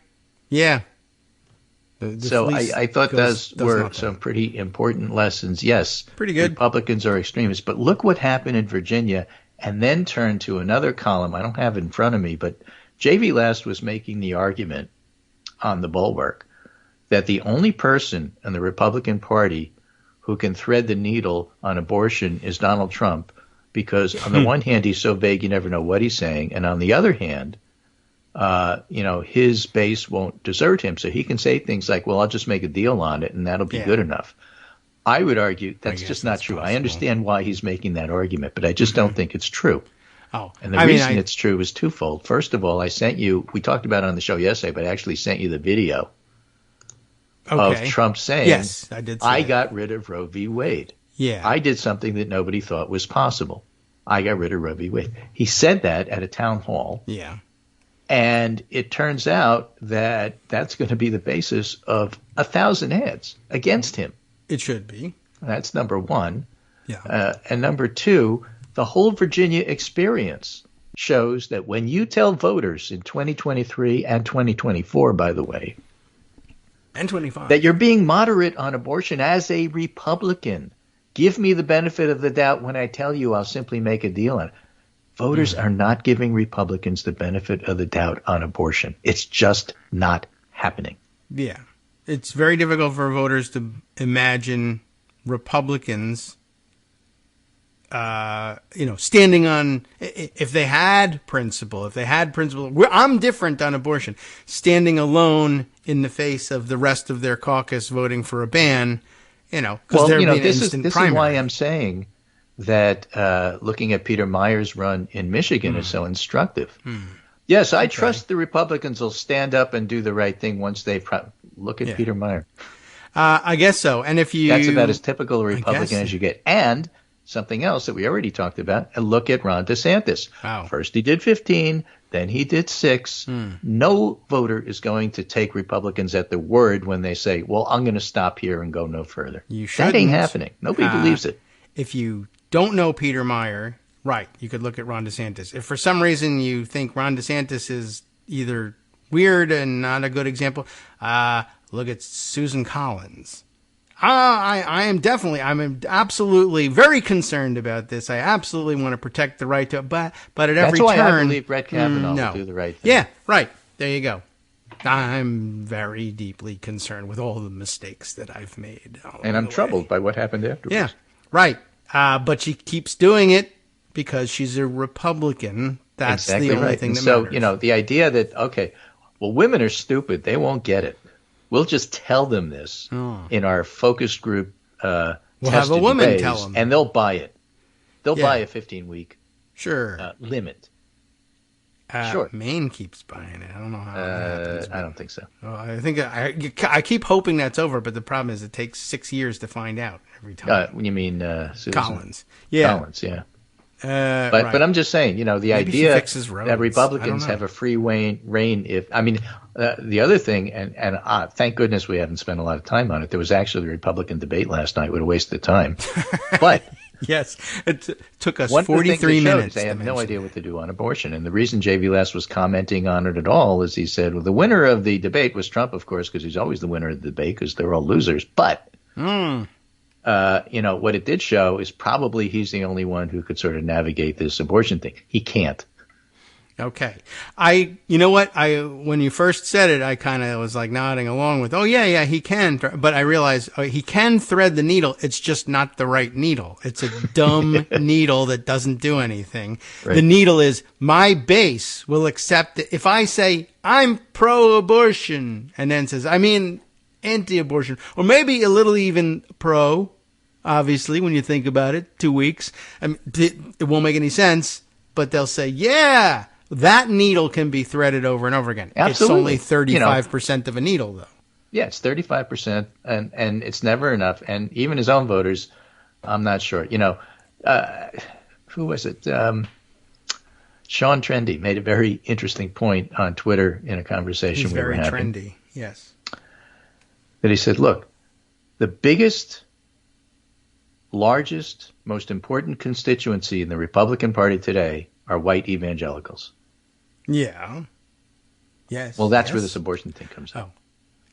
Yeah. So I thought those were some pretty important lessons. Yes, pretty good. Republicans are extremists, but look what happened in Virginia, and then turn to another column. I don't have it in front of me, but J.V. Last was making the argument on the Bulwark that the only person in the Republican Party who can thread the needle on abortion is Donald Trump, because on the one hand, he's so vague you never know what he's saying, and on the other hand, his base won't desert him, so he can say things like, well, I'll just make a deal on it, and that'll be good enough. I would argue that's just not true. Possible. I understand why he's making that argument, but I just don't think it's true. Oh, and the reason it's true is twofold. First of all, I sent you, we talked about it on the show yesterday, but I actually sent you the video of Trump saying, yes, I did. I got rid of Roe v. Wade. Yeah. I did something that nobody thought was possible. I got rid of Roe v. Wade. He said that at a town hall. Yeah. And it turns out that that's going to be the basis of 1,000 ads against him. It should be. That's number one. Yeah. And number two, the whole Virginia experience shows that when you tell voters in 2023 and 2024, by the way, and 25, that you're being moderate on abortion as a Republican, Give me the benefit of the doubt when I tell you I'll simply make a deal on it. Voters are not giving Republicans the benefit of the doubt on abortion. It's just not happening. Yeah. It's very difficult for voters to imagine Republicans, standing on, if they had principle, I'm different on abortion, standing alone in the face of the rest of their caucus voting for a ban, because this is why I'm saying that looking at Peter Meyer's run in Michigan is so instructive. Yes, I trust the Republicans will stand up and do the right thing once they look at Peter Meyer. I guess so. And that's about as typical a Republican as you get. And something else that we already talked about, and look at Ron DeSantis. Wow. First he did 15, then he did 6. No voter is going to take Republicans at their word when they say, well, I'm going to stop here and go no further. That ain't happening. Nobody believes it. If you don't know Peter Meyer, right, you could look at Ron DeSantis. If for some reason you think Ron DeSantis is either weird and not a good example, look at Susan Collins. I'm absolutely very concerned about this. I absolutely want to protect the right to, but at every turn. That's why I believe Brett Kavanaugh will do the right thing. Yeah, right. There you go. I'm very deeply concerned with all the mistakes that I've made. And I'm troubled by what happened afterwards. Yeah, right. But she keeps doing it because she's a Republican. That's exactly the only right. thing that matters. So, the idea that, women are stupid. They won't get it. We'll just tell them this in our focus group. We'll have a woman tell them. And they'll buy it. They'll buy a 15-week limit. Sure. Maine keeps buying it. I don't know how that happens. I don't think so. Well, I think I keep hoping that's over, but the problem is it takes 6 years to find out every time. You mean Susan? Collins? Yeah. Collins, yeah. Right. But I'm just saying, the Maybe idea that that Republicans have a free reign the other thing, and thank goodness we haven't spent a lot of time on it. There was actually a Republican debate last night. Would have wasted time. But yes, it took us 43 minutes. They have no idea what to do on abortion. And the reason JV Last was commenting on it at all is he said, well, the winner of the debate was Trump, of course, because he's always the winner of the debate because they're all losers. But what it did show is probably he's the only one who could sort of navigate this abortion thing. He can't. Okay. When you first said it, I kind of was like nodding along with, he can. But I realized he can thread the needle. It's just not the right needle. It's a dumb needle that doesn't do anything. Right. The needle is my base will accept it. If I say I'm pro-abortion and then says, I mean anti-abortion, or maybe a little even pro, obviously, when you think about it, 2 weeks, it won't make any sense, but they'll say, yeah, that needle can be threaded over and over again. Absolutely. It's only 35% of a needle, though. Yeah, it's 35%, and it's never enough. And even his own voters, I'm not sure. Who was it? Sean Trendy made a very interesting point on Twitter in a conversation we were having. He's very trendy, yes. That he said, look, the biggest, largest, most important constituency in the Republican Party today are white evangelicals. Yeah. Yes. Well, that's where this abortion thing comes in.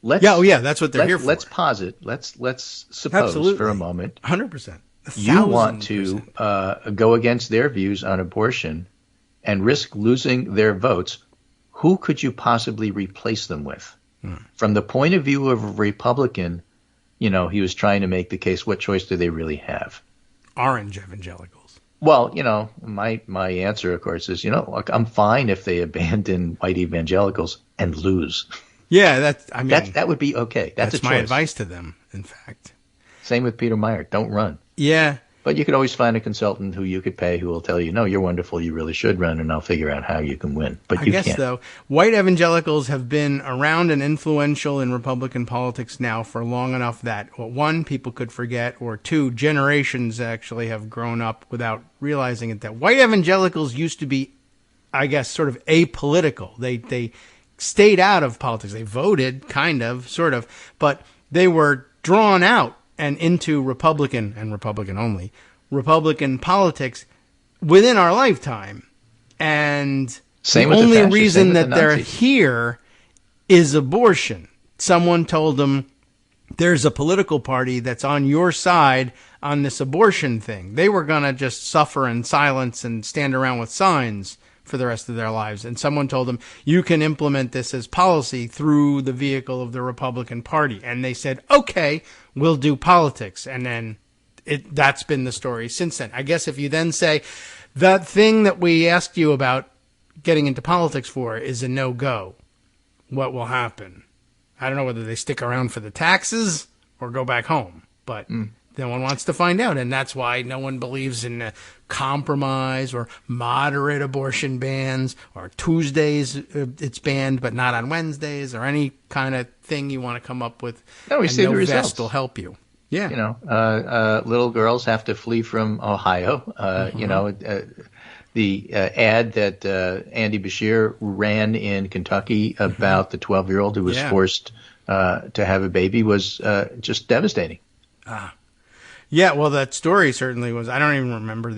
That's what they're here for. Let's posit, let's suppose for a moment. 100%. You want to go against their views on abortion and risk losing their votes. Who could you possibly replace them with? From the point of view of a Republican, he was trying to make the case, what choice do they really have? Orange evangelicals. Well, my answer, of course, is, look, I'm fine if they abandon white evangelicals and lose. Yeah, that would be okay. That's my advice to them, in fact. Same with Peter Meyer. Don't run. Yeah. But you could always find a consultant who you could pay who will tell you, no, you're wonderful, you really should run, and I'll figure out how you can win. But you can't. I guess, though, white evangelicals have been around and influential in Republican politics now for long enough that, well, one, people could forget, or two, generations actually have grown up without realizing it, that white evangelicals used to be, I guess, sort of apolitical. They stayed out of politics. They voted, kind of, sort of, but they were drawn out and into Republican, and Republican only, Republican politics within our lifetime. And the only reason that they're here is abortion. Someone told them there's a political party that's on your side on this abortion thing. They were going to just suffer in silence and stand around with signs for the rest of their lives. And someone told them, you can implement this as policy through the vehicle of the Republican Party. And they said, okay, we'll do politics. And then that's been the story since then. I guess if you then say that thing that we asked you about getting into politics for is a no-go, what will happen? I don't know whether they stick around for the taxes or go back home, but no one wants to find out. And that's why no one believes in compromise or moderate abortion bans, or Tuesdays it's banned but not on Wednesdays, or any kind of thing you want to come up with. No, we see the results. Vest will help you. Yeah. You know, little girls have to flee from Ohio. You know, the ad that Andy Bashir ran in Kentucky about the 12-year-old who was forced to have a baby was just devastating. Yeah, well, that story certainly was. I don't even remember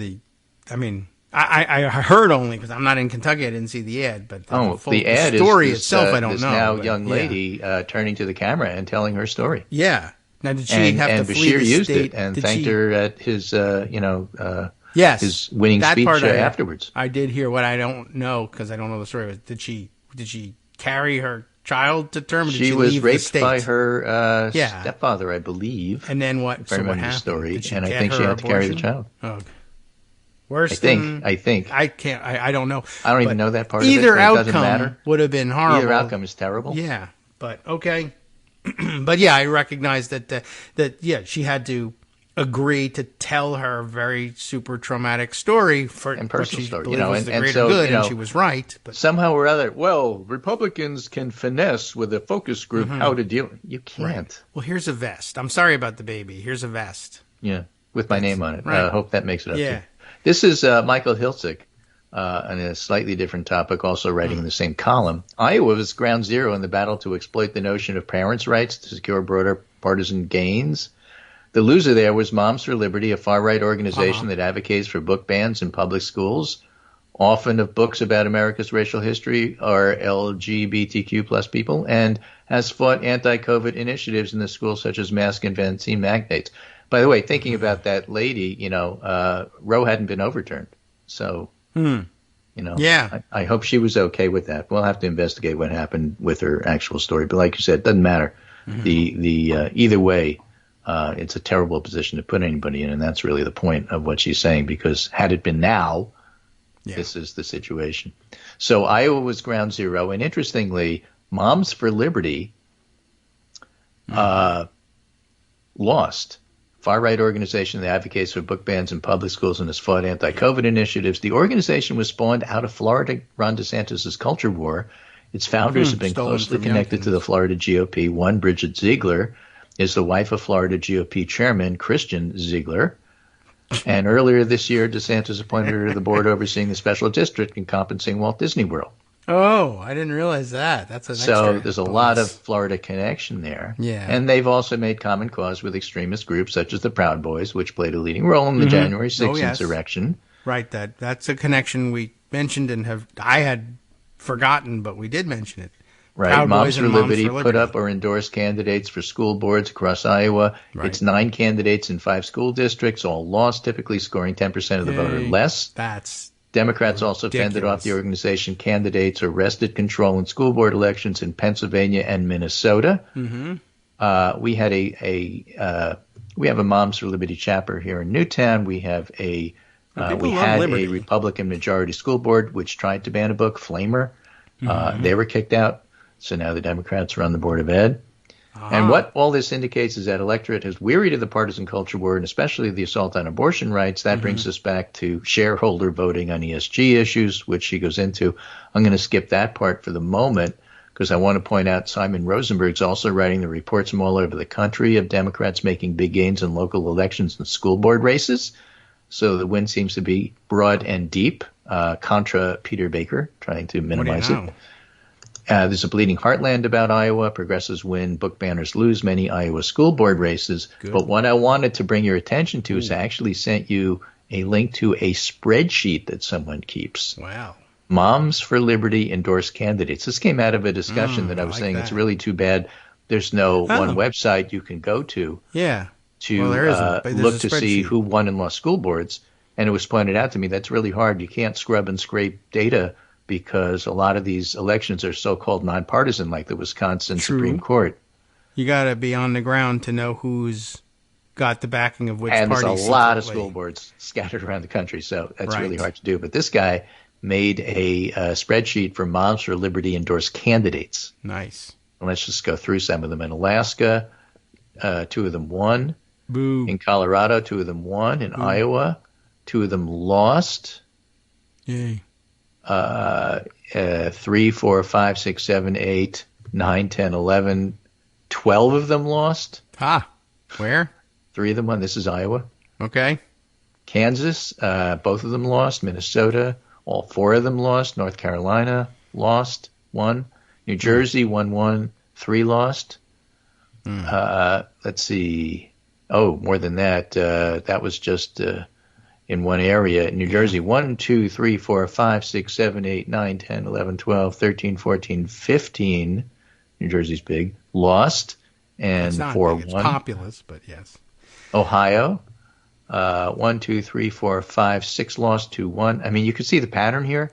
I heard only because I'm not in Kentucky. I didn't see the ad. But the ad story is itself, I don't this know. Now young lady turning to the camera and telling her story. Yeah. Now, did she have to flee Bashir the used state? it and thanked her at his, yes, his winning speech afterwards. I did hear. What I don't know, because I don't know the story, was did she carry her child to term? Or did she was leave raped the state? by her stepfather, I believe. And then what? If I remember the story, and I think she had to carry the child. Oh, worse. I think. I can't. I don't know. I don't even know that part. Either of it, outcome doesn't matter. would have been horrible. Either outcome is terrible. Yeah, but okay. But yeah, I recognize that she had to agree to tell her very super traumatic story and personal story, was the greater good, and she was right. But somehow or other, Republicans can finesse with a focus group how to deal. You can't. Right. Well, here's a vest. I'm sorry about the baby. Here's a vest. Yeah, with my name on it. Right. I hope that makes it up to you. This is Michael Hiltzik. On a slightly different topic, also writing in the same column. Iowa was ground zero in the battle to exploit the notion of parents' rights to secure broader partisan gains. The loser there was Moms for Liberty, a far-right organization that advocates for book bans in public schools. Often of books about America's racial history are LGBTQ plus people, and has fought anti-COVID initiatives in the schools such as mask and vaccine mandates. By the way, thinking about that lady, Roe hadn't been overturned, so... I hope she was okay with that. We'll have to investigate what happened with her actual story. But like you said, it doesn't matter. The either way, it's a terrible position to put anybody in, and that's really the point of what she's saying. Because had it been now, this is the situation. So Iowa was ground zero, and interestingly, Moms for Liberty lost. Far-right organization that advocates for book bans in public schools and has fought anti-COVID initiatives. The organization was spawned out of Florida Ron DeSantis' culture war. Its founders have been closely connected to the Florida GOP. One, Bridget Ziegler, is the wife of Florida GOP chairman Christian Ziegler. And earlier this year, DeSantis appointed her to the board overseeing the special district encompassing Walt Disney World. Oh, I didn't realize that. That's an extra So there's a bonus. lot of Florida connection there. Yeah. And they've also made common cause with extremist groups such as the Proud Boys, which played a leading role in the January 6th insurrection. Right. That's a connection we mentioned and I had forgotten, but we did mention it. Right. Proud Moms Boys for and Liberty Moms for put Liberty. up or endorsed candidates for school boards across Iowa. Right. It's 9 candidates in 5 school districts, all lost, typically scoring 10% of the vote or less. That's Democrats also ridiculous. fended off the organization candidates or wrested control in school board elections in Pennsylvania and Minnesota. We had we have a Moms for Liberty chapter here in Newtown. We have we had a Republican majority school board which tried to ban a book, Flamer. They were kicked out, so now the Democrats are on the Board of Ed. And what all this indicates is that electorate has wearied of the partisan culture war, and especially the assault on abortion rights. That brings us back to shareholder voting on ESG issues, which she goes into. I'm going to skip that part for the moment because I want to point out Simon Rosenberg's also writing the reports from all over the country of Democrats making big gains in local elections and school board races. So the win seems to be broad and deep, contra Peter Baker, trying to minimize it. There's a bleeding heartland about Iowa. Progressives win, book banners lose many Iowa school board races. Good. But what I wanted to bring your attention to is I actually sent you a link to a spreadsheet that someone keeps. Wow. Moms for Liberty endorsed candidates. This came out of a discussion that I was saying it's really too bad there's no one website you can go to. Yeah. To look to see who won and lost school boards. And it was pointed out to me that's really hard. You can't scrub and scrape data because a lot of these elections are so-called nonpartisan, like the Wisconsin Supreme Court. You got to be on the ground to know who's got the backing of which party. And there's a lot of school boards scattered around the country, so that's really hard to do. But this guy made a spreadsheet for Moms for Liberty endorsed candidates. Nice. And let's just go through some of them. In Alaska, 2 of them won. Boo. In Colorado, 2 of them won. In Iowa, 2 of them lost. Yay. 3, 4, 5, 6, 7, 8, 9, 10, 11, 12 of them lost. Where? 3 of them won. This is Iowa. Okay. Kansas, both of them lost. Minnesota, all 4 of them lost. North Carolina, lost, 1. New Jersey, 1, 3 lost. Let's see. Oh, more than that. That was just in one area. In New Jersey, 1, 2, 3, 4, 5, 6, 7, 8, 9, 10, 11, 12, 13, 14, 15. New Jersey's big. Lost. And 4 big. It's populous, but yes. Ohio, 1, 2, 3, 4, 5, 6 lost, 2 won. I mean, you can see the pattern here.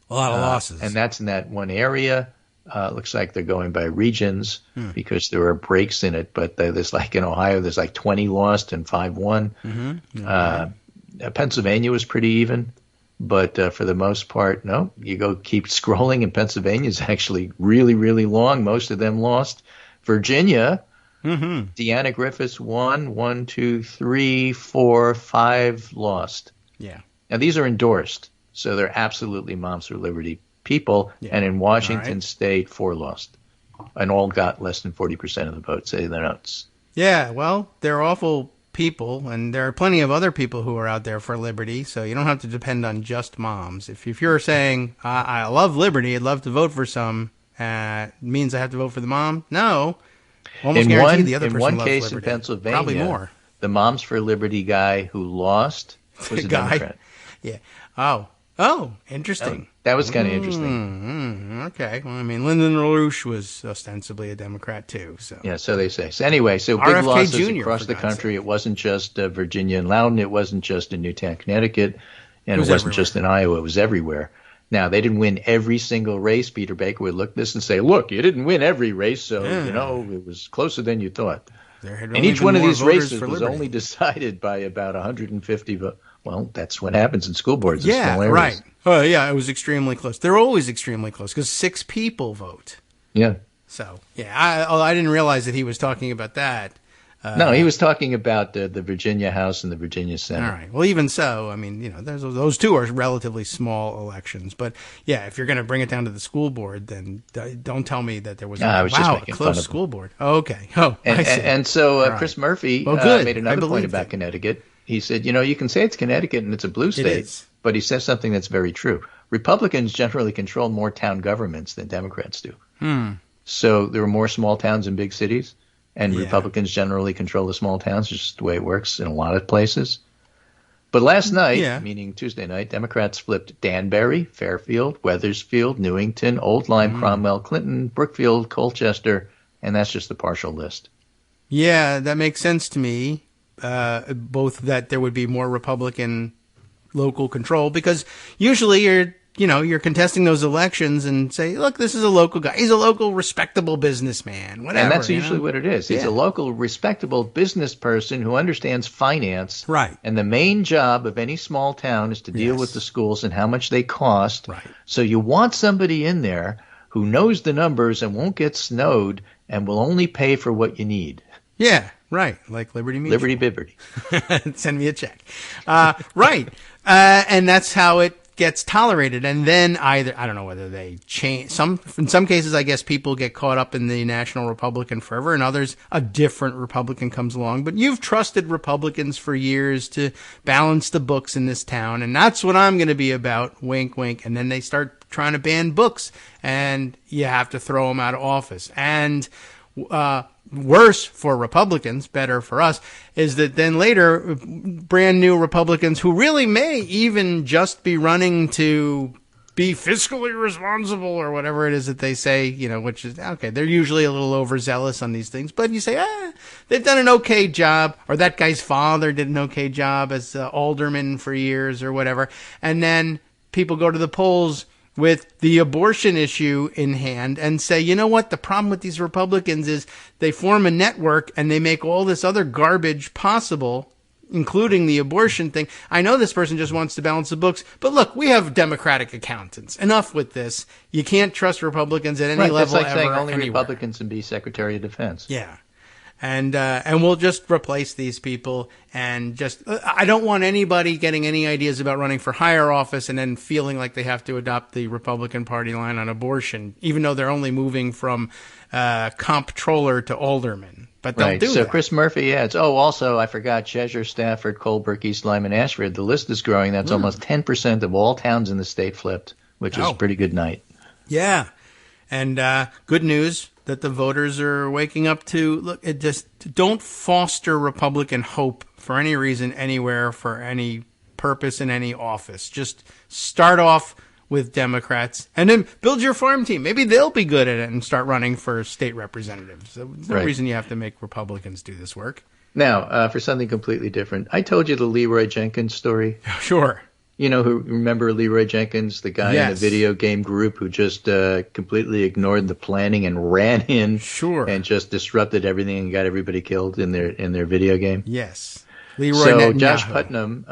A lot of losses. And that's in that one area. Looks like they're going by regions because there are breaks in it. But there's like in Ohio, there's like 20 lost and 5 won. Pennsylvania was pretty even. But for the most part, no. You go keep scrolling, and Pennsylvania is actually really, really long. Most of them lost. Virginia, Deanna Griffiths won. 1, 2, 3, 4, 5 lost. Yeah. Now, these are endorsed. So they're absolutely Moms for Liberty people, and in Washington State, 4 lost, and all got less than 40% of the vote, say their notes. Yeah, well, they're awful people, and there are plenty of other people who are out there for liberty, so you don't have to depend on just moms. If you're saying, I love liberty, I'd love to vote for some, means I have to vote for the mom? No. Almost guaranteed the other person loves liberty. In one case in Pennsylvania, probably more. The Moms for Liberty guy who lost was a Democrat. Yeah. Oh, interesting. That was kind of interesting. Okay. Well, I mean, Lyndon LaRouche was ostensibly a Democrat, too. So. Yeah, so they say. So anyway, big losses Jr. across the country. It wasn't just Virginia and Loudoun. It wasn't just in Newtown, Connecticut. And it wasn't just in Iowa. It was everywhere. Now, they didn't win every single race. Peter Baker would look at this and say, look, you didn't win every race, so, it was closer than you thought. And each one of these races was only decided by about 150 votes. Well, that's what happens in school boards. Yeah, right. It was extremely close. They're always extremely close because 6 people vote. Yeah. So, I didn't realize that he was talking about that. No, he was talking about the Virginia House and the Virginia Senate. All right. Well, even so, I mean, those 2 are relatively small elections. But, yeah, if you're going to bring it down to the school board, then don't tell me that there was a close school board. Oh, okay. Oh, I see. And so Chris Murphy made another point about Connecticut. He said, you can say it's Connecticut and it's a blue state, but he says something that's very true. Republicans generally control more town governments than Democrats do. So there are more small towns in big cities. And Republicans generally control the small towns, just the way it works in a lot of places. But last night, meaning Tuesday night, Democrats flipped Danbury, Fairfield, Wethersfield, Newington, Old Lyme, Cromwell, Clinton, Brookfield, Colchester, and that's just the partial list. Yeah, that makes sense to me. Both that there would be more Republican local control, because usually you're contesting those elections and say, look, this is a local guy. He's a local respectable businessman, whatever. And that's usually what it is. He's a local respectable business person who understands finance. Right. And the main job of any small town is to deal with the schools and how much they cost. Right. So you want somebody in there who knows the numbers and won't get snowed and will only pay for what you need. Yeah, right. Like Liberty Mutual. Liberty Bibberty. Send me a check. Right. And that's how it gets tolerated. And then I don't know whether they change in some cases, I guess people get caught up in the national Republican fervor, and others, a different Republican comes along. But you've trusted Republicans for years to balance the books in this town. And that's what I'm going to be about. Wink, wink. And then they start trying to ban books, and you have to throw them out of office. And, worse for Republicans, better for us, is that then later brand new Republicans who really may even just be running to be fiscally responsible or whatever it is that they say, which is, okay, they're usually a little overzealous on these things, but you say, they've done an okay job, or that guy's father did an okay job as alderman for years or whatever. And then people go to the polls with the abortion issue in hand and say, you know what, the problem with these Republicans is they form a network and they make all this other garbage possible, including the abortion thing. I know this person just wants to balance the books, but look, we have Democratic accountants. Enough with this. You can't trust Republicans at any level. That's like saying only anywhere. Republicans can be Secretary of Defense. Yeah. And we'll just replace these people and I don't want anybody getting any ideas about running for higher office and then feeling like they have to adopt the Republican Party line on abortion, even though they're only moving from comptroller to alderman. But they'll do that. So Chris Murphy adds, also, I forgot Cheshire, Stafford, Colebrook, East Lyme, and Ashford. The list is growing. That's almost 10% of all towns in the state flipped, which is a pretty good night. Yeah. And good news that the voters are waking up to. Look, don't foster Republican hope for any reason, anywhere, for any purpose in any office. Just start off with Democrats and then build your farm team. Maybe they'll be good at it and start running for state representatives. There's no reason you have to make Republicans do this work. Now, for something completely different, I told you the Leroy Jenkins story. Sure. Remember Leroy Jenkins, the guy in the video game group who just completely ignored the planning and ran in and just disrupted everything and got everybody killed in their video game? Yes. Leroy Josh Putnam,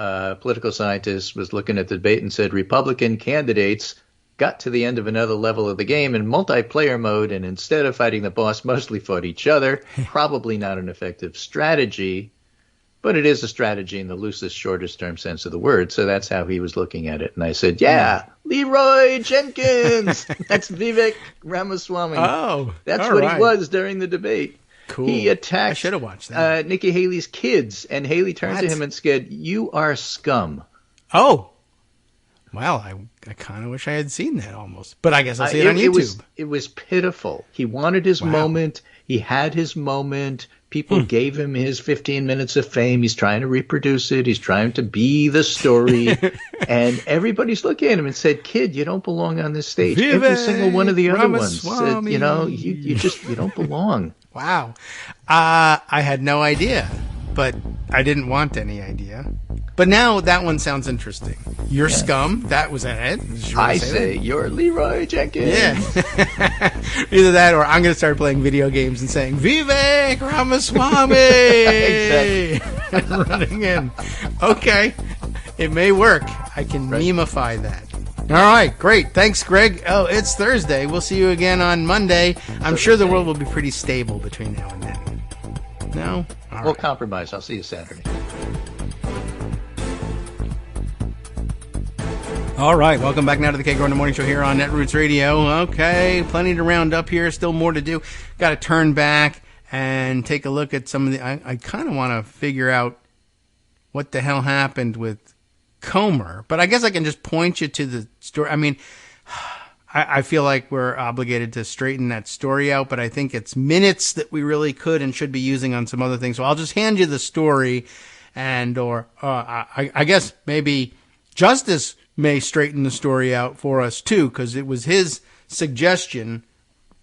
political scientist, was looking at the debate and said Republican candidates got to the end of another level of the game in multiplayer mode, and instead of fighting the boss, mostly fought each other. Probably not an effective strategy. But it is a strategy in the loosest, shortest term sense of the word. So that's how he was looking at it. And I said, Leroy Jenkins. That's Viiiveeeek Ramaswamy. Oh, that's what he was during the debate. Cool. He attacked I should have watched that. Nikki Haley's kids. And Haley turned to him and said, "You are scum." Oh. Well, I kind of wish I had seen that almost. But I guess I'll see it on YouTube. It was pitiful. He wanted his moment. He had his moment. People gave him his 15 minutes of fame. He's trying to reproduce it. He's trying to be the story. And everybody's looking at him and said, "Kid, you don't belong on this stage." Every single one of the other ones said, you don't belong. Wow. I had no idea, but I didn't want any idea. But now that one sounds interesting. You're scum. That was it. I say you're Leroy Jenkins. Yeah. Either that or I'm going to start playing video games and saying, Viiiveeeek Ramaswamy. Exactly. Running in. Okay. It may work. I can memeify that. All right. Great. Thanks, Greg. Oh, it's Thursday. We'll see you again on Monday. I'm sure the world will be pretty stable between now and then. No? We'll compromise. I'll see you Saturday. All right, welcome back now to the Kagro in the Morning Show here on Netroots Radio. Okay, plenty to round up here, still more to do. Got to turn back and take a look at some of the... I kind of want to figure out what the hell happened with Comer, but I guess I can just point you to the story. I mean, I feel like we're obligated to straighten that story out, but I think it's minutes that we really could and should be using on some other things. So I'll just hand you the story, and I guess maybe Justice may straighten the story out for us too, because it was his suggestion.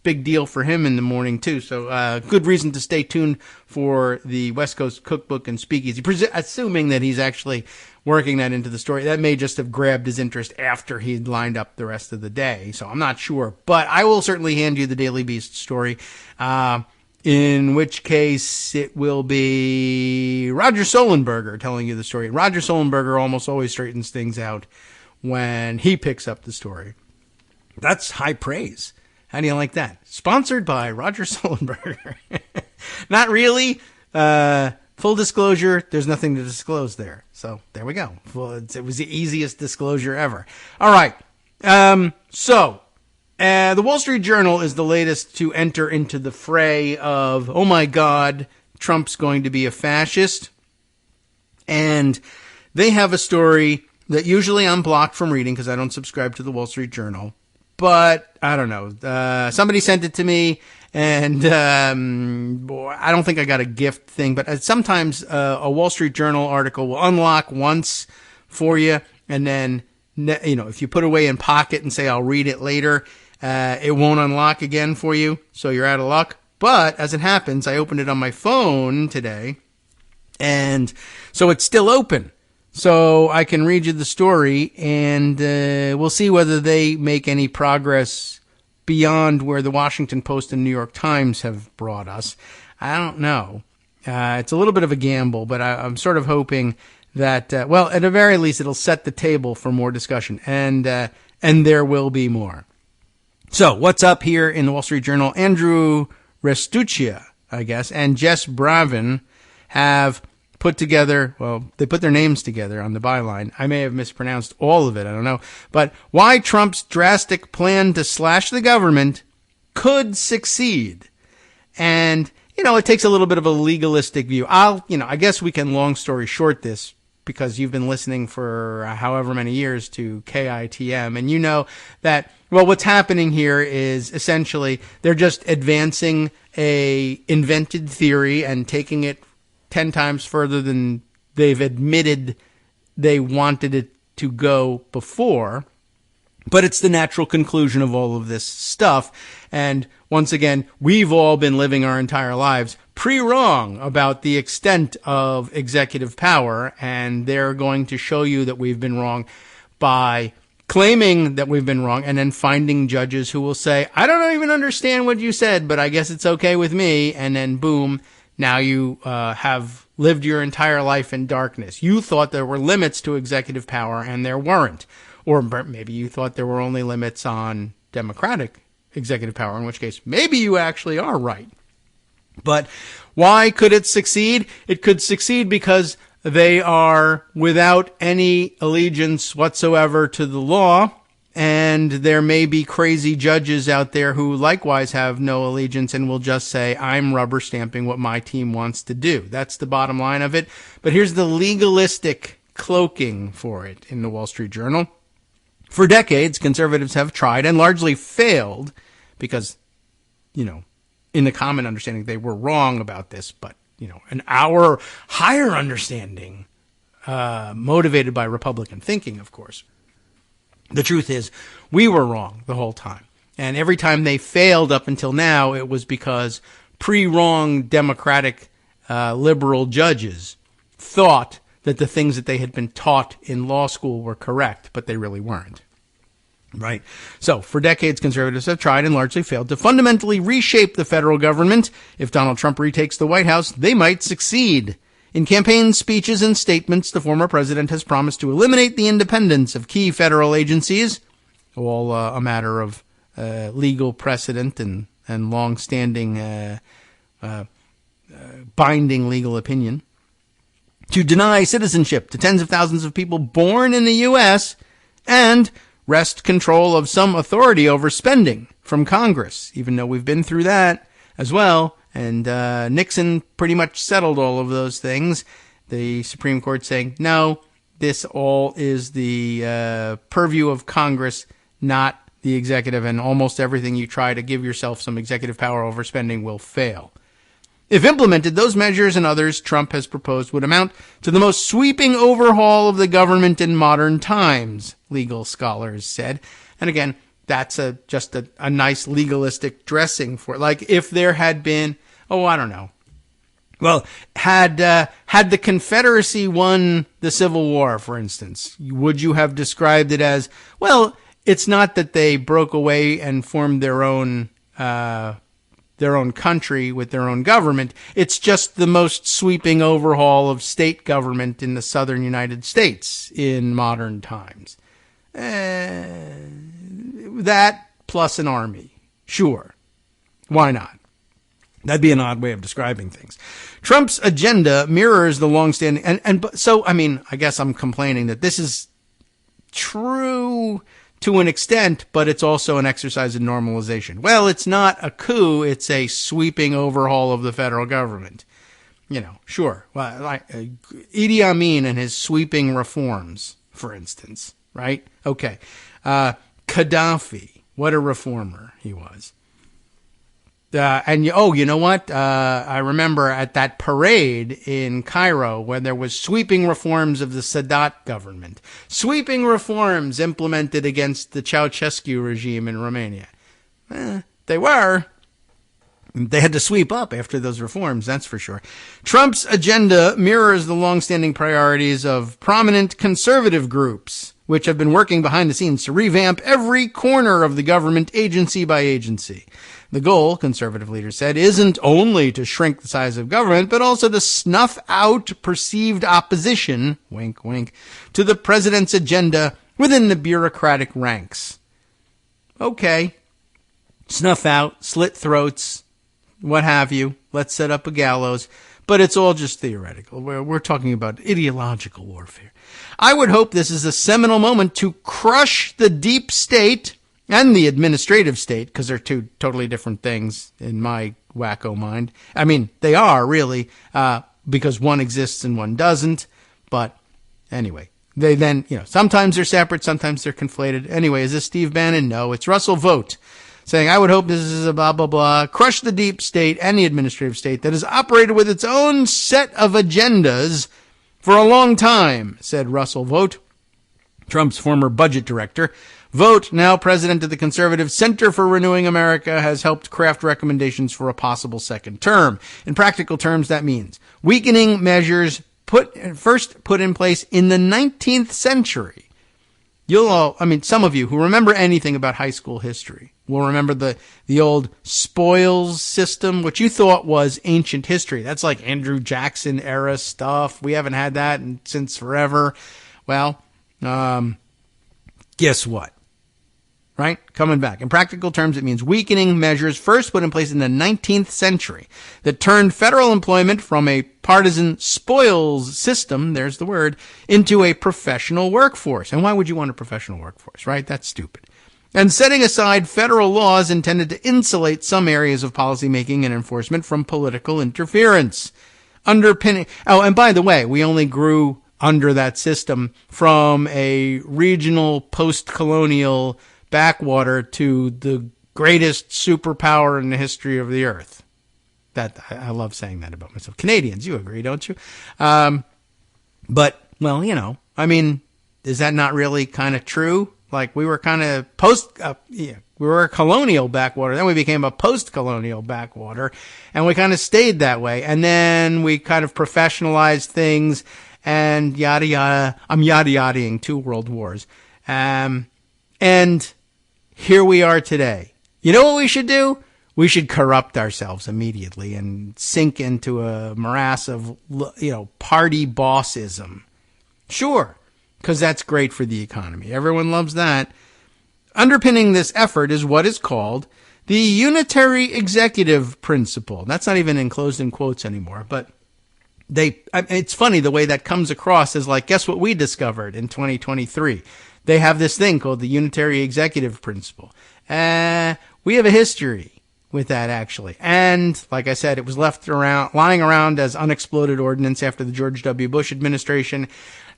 Big deal for him in the morning too. So good reason to stay tuned for the West Coast Cookbook and Speakeasy, assuming that he's actually working that into the story. That may just have grabbed his interest after he'd lined up the rest of the day. So I'm not sure, but I will certainly hand you the Daily Beast story, in which case it will be Roger Solenberger telling you the story. Roger Solenberger almost always straightens things out when he picks up the story. That's high praise. How do you like that? Sponsored by Roger Solenberger. Not really. Full disclosure, there's nothing to disclose there. So there we go. Well, it was the easiest disclosure ever. All right. The Wall Street Journal is the latest to enter into the fray of, oh my God, Trump's going to be a fascist. And they have a story that usually I'm blocked from reading because I don't subscribe to the Wall Street Journal. But I don't know. Somebody sent it to me, and I don't think I got a gift thing. But sometimes a Wall Street Journal article will unlock once for you and then if you put it away in pocket and say, I'll read it later, it won't unlock again for you. So you're out of luck. But as it happens, I opened it on my phone today, and so it's still open. So I can read you the story, and we'll see whether they make any progress beyond where the Washington Post and New York Times have brought us. I don't know. It's a little bit of a gamble, but I'm sort of hoping that, well, at the very least, it'll set the table for more discussion, and there will be more. So what's up here in the Wall Street Journal? Andrew Restuccia, I guess, and Jess Bravin have put together, well, they put their names together on the byline. I may have mispronounced all of it, I don't know. But why Trump's drastic plan to slash the government could succeed. And, it takes a little bit of a legalistic view. I guess we can long story short this, because you've been listening for however many years to KITM, and you know that, well, what's happening here is essentially they're just advancing a invented theory and taking it 10 times further than they've admitted they wanted it to go before. But it's the natural conclusion of all of this stuff. And once again, we've all been living our entire lives pre-wrong about the extent of executive power, and they're going to show you that we've been wrong by claiming that we've been wrong and then finding judges who will say, I don't even understand what you said, but I guess it's okay with me. And then boom, now you have lived your entire life in darkness. You thought there were limits to executive power, and there weren't. Or maybe you thought there were only limits on democratic executive power, in which case maybe you actually are right. But why could it succeed? It could succeed because they are without any allegiance whatsoever to the law, and there may be crazy judges out there who likewise have no allegiance and will just say, I'm rubber stamping what my team wants to do. That's the bottom line of it. But here's the legalistic cloaking for it in the Wall Street Journal. For decades, conservatives have tried and largely failed because, in the common understanding, they were wrong about this, but, an our higher understanding, motivated by Republican thinking, of course. The truth is, we were wrong the whole time. And every time they failed up until now, it was because pre-wrong Democratic liberal judges thought that the things that they had been taught in law school were correct, but they really weren't. Right? So, for decades, conservatives have tried and largely failed to fundamentally reshape the federal government. If Donald Trump retakes the White House, they might succeed. In campaign speeches and statements, the former president has promised to eliminate the independence of key federal agencies, all a matter of legal precedent and long-standing binding legal opinion, to deny citizenship to tens of thousands of people born in the U.S., and wrest control of some authority over spending from Congress, even though we've been through that as well. And Nixon pretty much settled all of those things. The Supreme Court saying, no, this all is the purview of Congress, not the executive, and almost everything you try to give yourself some executive power over spending will fail. If implemented, those measures and others Trump has proposed would amount to the most sweeping overhaul of the government in modern times, legal scholars said. And again, that's just a nice legalistic dressing for it. Like if there had been, I don't know. Well, had the Confederacy won the Civil War, for instance, would you have described it as, well, it's not that they broke away and formed their own country with their own government. It's just the most sweeping overhaul of state government in the southern United States in modern times. That plus an army. Sure. Why not? That'd be an odd way of describing things. Trump's agenda mirrors the longstanding, I guess I'm complaining that this is true to an extent, but it's also an exercise in normalization. Well, it's not a coup, it's a sweeping overhaul of the federal government. Sure. Well, like Idi Amin and his sweeping reforms, for instance, right? Okay. Gaddafi, what a reformer he was. You know what? I remember at that parade in Cairo where there was sweeping reforms of the Sadat government. Sweeping reforms implemented against the Ceausescu regime in Romania. They were. They had to sweep up after those reforms, that's for sure. Trump's agenda mirrors the long-standing priorities of prominent conservative groups, which have been working behind the scenes to revamp every corner of the government agency by agency. The goal, conservative leaders said, isn't only to shrink the size of government, but also to snuff out perceived opposition, wink, wink, to the president's agenda within the bureaucratic ranks. Okay. Snuff out, slit throats, what have you. Let's set up a gallows. But it's all just theoretical. We're talking about ideological warfare. I would hope this is a seminal moment to crush the deep state and the administrative state, because they're two totally different things in my wacko mind. I mean, they are really, because one exists and one doesn't. But anyway, they then, sometimes they're separate, sometimes they're conflated. Anyway, is this Steve Bannon? No, it's Russell Vogt saying, I would hope this is a blah, blah, blah, crush the deep state and the administrative state that has operated with its own set of agendas for a long time, said Russell Vogt, Trump's former budget director. Vogt, now president of the Conservative Center for Renewing America, has helped craft recommendations for a possible second term. In practical terms, that means weakening measures first put in place in the 19th century. Some of you who remember anything about high school history will remember the old spoils system, which you thought was ancient history. That's like Andrew Jackson era stuff. We haven't had that since forever. Well, guess what? Right? Coming back. In practical terms, it means weakening measures first put in place in the 19th century that turned federal employment from a partisan spoils system, there's the word, into a professional workforce. And why would you want a professional workforce, right? That's stupid. And setting aside federal laws intended to insulate some areas of policymaking and enforcement from political interference. Underpinning. Oh, and by the way, we only grew under that system from a regional post-colonial backwater to the greatest superpower in the history of the earth. That I love saying that about myself. Canadians, you agree, don't you? But, well, is that not really kind of true? Like, we were kind of we were a colonial backwater, then we became a post-colonial backwater, and we kind of stayed that way. And then we kind of professionalized things, and yada yada. I'm yada yadaing 2 world wars. And here we are today. You know what we should do? We should corrupt ourselves immediately and sink into a morass of, party bossism. Sure, because that's great for the economy. Everyone loves that. Underpinning this effort is what is called the unitary executive principle. That's not even enclosed in quotes anymore, but it's funny the way that comes across as like, guess what we discovered in 2023? They have this thing called the unitary executive principle. We have a history with that, actually. And, like I said, it was lying around as unexploded ordnance after the George W. Bush administration,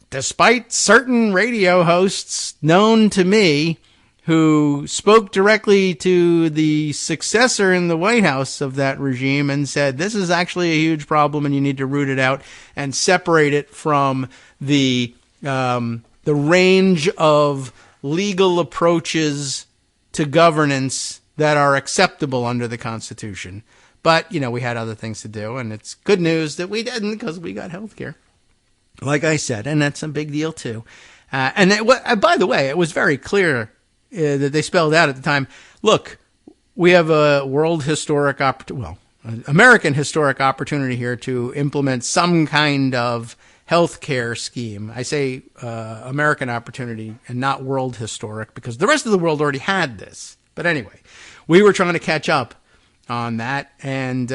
despite certain radio hosts known to me who spoke directly to the successor in the White House of that regime and said, this is actually a huge problem and you need to root it out and separate it from the range of legal approaches to governance that are acceptable under the Constitution. But, we had other things to do, and it's good news that we didn't because we got health care, like I said, and that's a big deal, too. By the way, it was very clear that they spelled out at the time, look, we have a American historic opportunity here to implement some kind of healthcare scheme. I say American opportunity and not world historic because the rest of the world already had this. But anyway, we were trying to catch up on that, and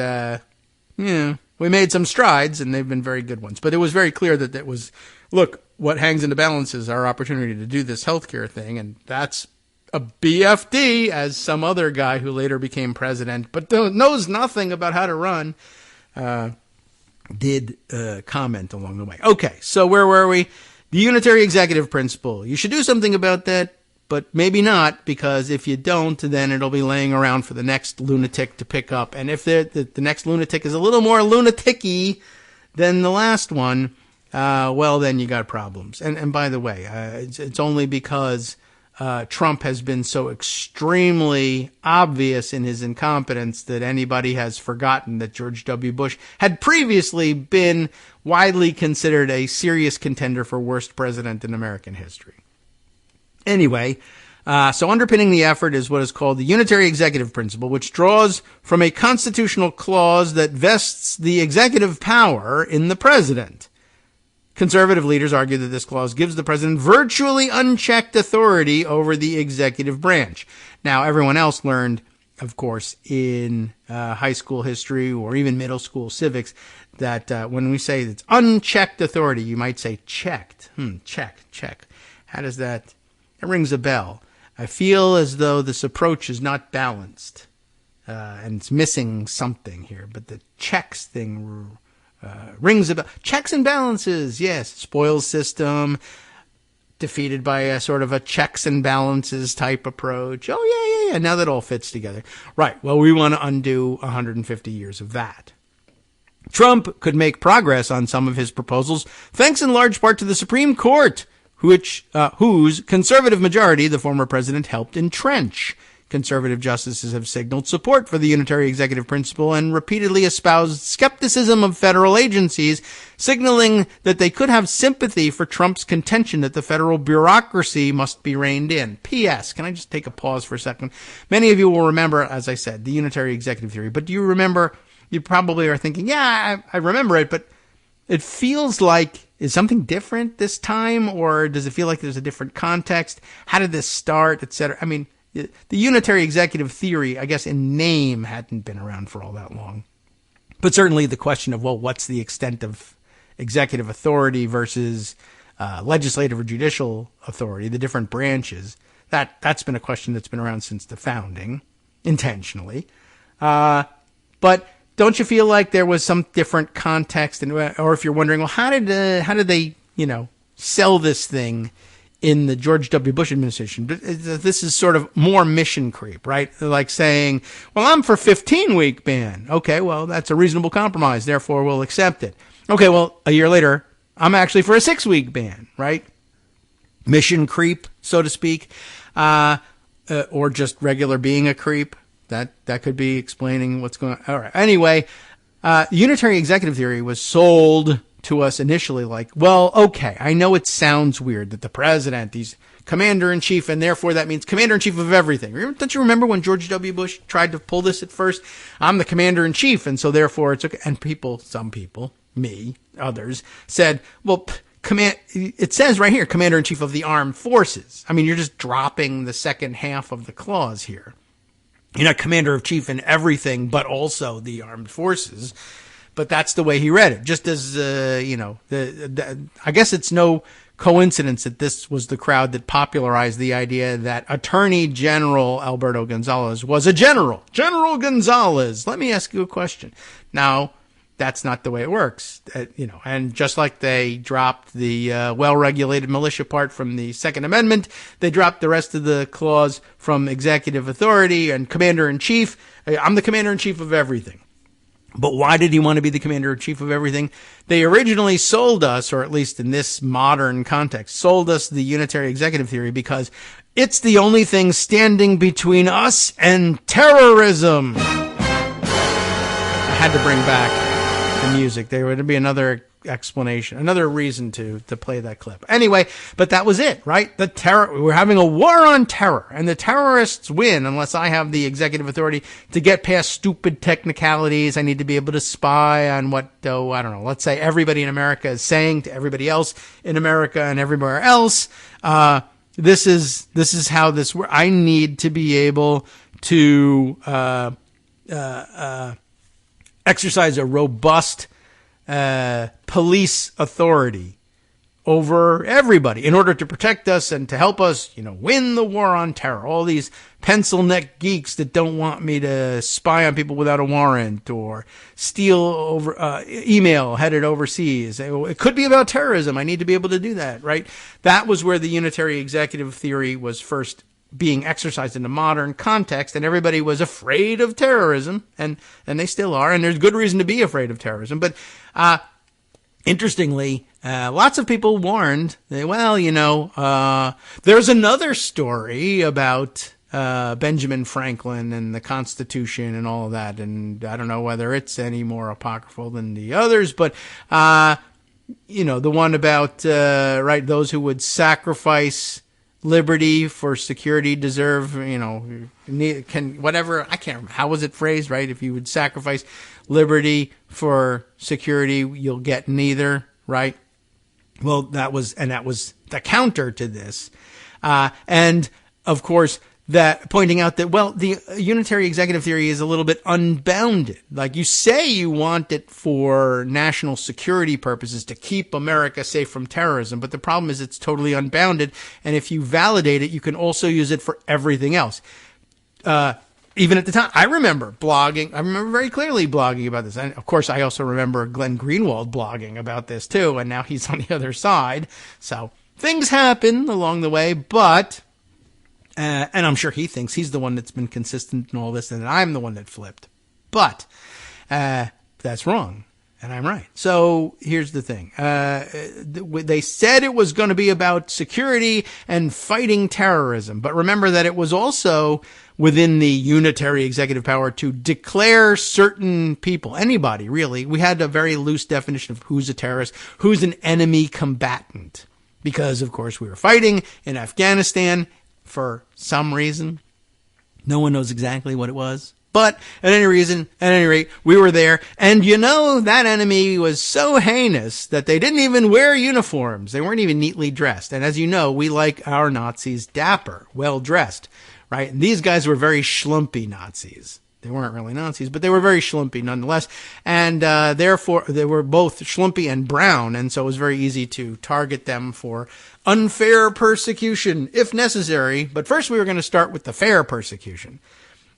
we made some strides, and they've been very good ones. But it was very clear that it was, look, what hangs in the balance is our opportunity to do this healthcare thing, and that's a BFD, as some other guy who later became president but knows nothing about how to run did comment along the way. Okay, so where were we? The unitary executive principle. You should do something about that. but maybe not, because if you don't, then it'll be laying around for the next lunatic to pick up. And if the next lunatic is a little more lunatic-y than the last one, well, then you got problems. And by the way, it's only because Trump has been so extremely obvious in his incompetence that anybody has forgotten that George W. Bush had previously been widely considered a serious contender for worst president in American history. Anyway, so underpinning the effort is what is called the unitary executive principle, which draws from a constitutional clause that vests the executive power in the president. Conservative leaders argue that this clause gives the president virtually unchecked authority over the executive branch. Now, everyone else learned, of course, in high school history or even middle school civics that when we say it's unchecked authority, you might say checked. Check. How does that? It rings a bell. I feel as though this approach is not balanced and it's missing something here. But the checks thing rings a bell. Checks and balances, yes. Spoils system, defeated by a sort of a checks and balances type approach. Oh, yeah. Now that all fits together. Right. Well, we want to undo 150 years of that. Trump could make progress on some of his proposals, thanks in large part to the Supreme Court, whose conservative majority the former president helped entrench. Conservative justices have signaled support for the unitary executive principle and repeatedly espoused skepticism of federal agencies, signaling that they could have sympathy for Trump's contention that the federal bureaucracy must be reined in. P.S. Can I just take a pause for a second? Many of you will remember, as I said, the unitary executive theory, but do you remember, you probably are thinking, yeah, I remember it, but it feels like, is something different this time, or does it feel like there's a different context? How did this start, etc.? I mean, the unitary executive theory, I guess in name, hadn't been around for all that long. But certainly the question of, well, what's the extent of executive authority versus legislative or judicial authority, the different branches, that's been a question that's been around since the founding, intentionally. But don't you feel like there was some different context, or if you're wondering, well, how did they, sell this thing in the George W. Bush administration? This is sort of more mission creep, right? Like saying, well, I'm for 15-week ban. Okay, well, that's a reasonable compromise. Therefore, we'll accept it. Okay, well, a year later, I'm actually for a 6-week ban, right? Mission creep, so to speak, or just regular being a creep. That could be explaining what's going on. All right. Anyway, unitary executive theory was sold to us initially like, well, okay, I know it sounds weird that the president, he's commander-in-chief, and therefore that means commander-in-chief of everything. Don't you remember when George W. Bush tried to pull this at first? I'm the commander-in-chief, and so therefore it's okay. And some people, me, others, said, well, it says right here, commander-in-chief of the armed forces. I mean, you're just dropping the second half of the clause here. You're not commander-in-chief in everything, but also the armed forces. But that's the way he read it. Just as, I guess it's no coincidence that this was the crowd that popularized the idea that Attorney General Alberto Gonzales was a general. General Gonzales. Let me ask you a question. Now, that's not the way it works. And just like they dropped the well-regulated militia part from the Second Amendment, they dropped the rest of the clause from executive authority and commander-in-chief. I'm the commander-in-chief of everything. But why did he want to be the commander-in-chief of everything? They originally sold us, or at least in this modern context, sold us the unitary executive theory because it's the only thing standing between us and terrorism. I had to bring back the music. There would be another explanation, another reason to play that clip. Anyway, but that was it, right? We're having a war on terror, and the terrorists win unless I have the executive authority to get past stupid technicalities. I need to be able to spy on what, I don't know, let's say everybody in America is saying to everybody else in America and everywhere else. This is how this works. I need to be able to exercise a robust police authority over everybody in order to protect us and to help us, win the war on terror. All these pencil neck geeks that don't want me to spy on people without a warrant or steal over email headed overseas. It could be about terrorism. I need to be able to do that, right? That was where the unitary executive theory was first being exercised in a modern context, and everybody was afraid of terrorism, and they still are, and there's good reason to be afraid of terrorism. But interestingly, lots of people warned, there's another story about Benjamin Franklin and the Constitution and all of that, and I don't know whether it's any more apocryphal than the others, but the one about those who would sacrifice liberty for security deserve, whatever, I can't remember, how was it phrased, right? If you would sacrifice liberty for security, you'll get neither, right? Well, that was the counter to this. And of course, that pointing out that, the unitary executive theory is a little bit unbounded. Like, you say you want it for national security purposes to keep America safe from terrorism, but the problem is it's totally unbounded. And if you validate it, you can also use it for everything else. Even at the time, I remember blogging. I remember very clearly blogging about this. And of course, I also remember Glenn Greenwald blogging about this too. And now he's on the other side. So things happen along the way, but and I'm sure he thinks he's the one that's been consistent in all this, and I'm the one that flipped. But that's wrong, and I'm right. So here's the thing. They said it was going to be about security and fighting terrorism. But remember that it was also within the unitary executive power to declare certain people, anybody really. We had a very loose definition of who's a terrorist, who's an enemy combatant. Because, of course, we were fighting in Afghanistan for some reason. No one knows exactly what it was. But at any rate, we were there. And that enemy was so heinous that they didn't even wear uniforms. They weren't even neatly dressed. And as you know, we like our Nazis dapper, well dressed, right? And these guys were very schlumpy Nazis. They weren't really Nazis, but they were very schlumpy nonetheless. And therefore, they were both schlumpy and brown. And so it was very easy to target them for unfair persecution, if necessary. But first, we were going to start with the fair persecution,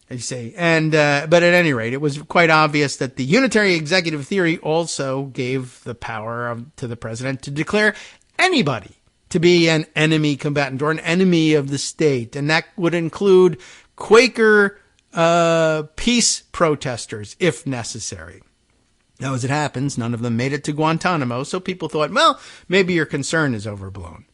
you see. And but at any rate, it was quite obvious that the unitary executive theory also gave the power to the president to declare anybody to be an enemy combatant or an enemy of the state. And that would include Quaker peace protesters, if necessary. Now, as it happens, none of them made it to Guantanamo, so people thought, maybe your concern is overblown.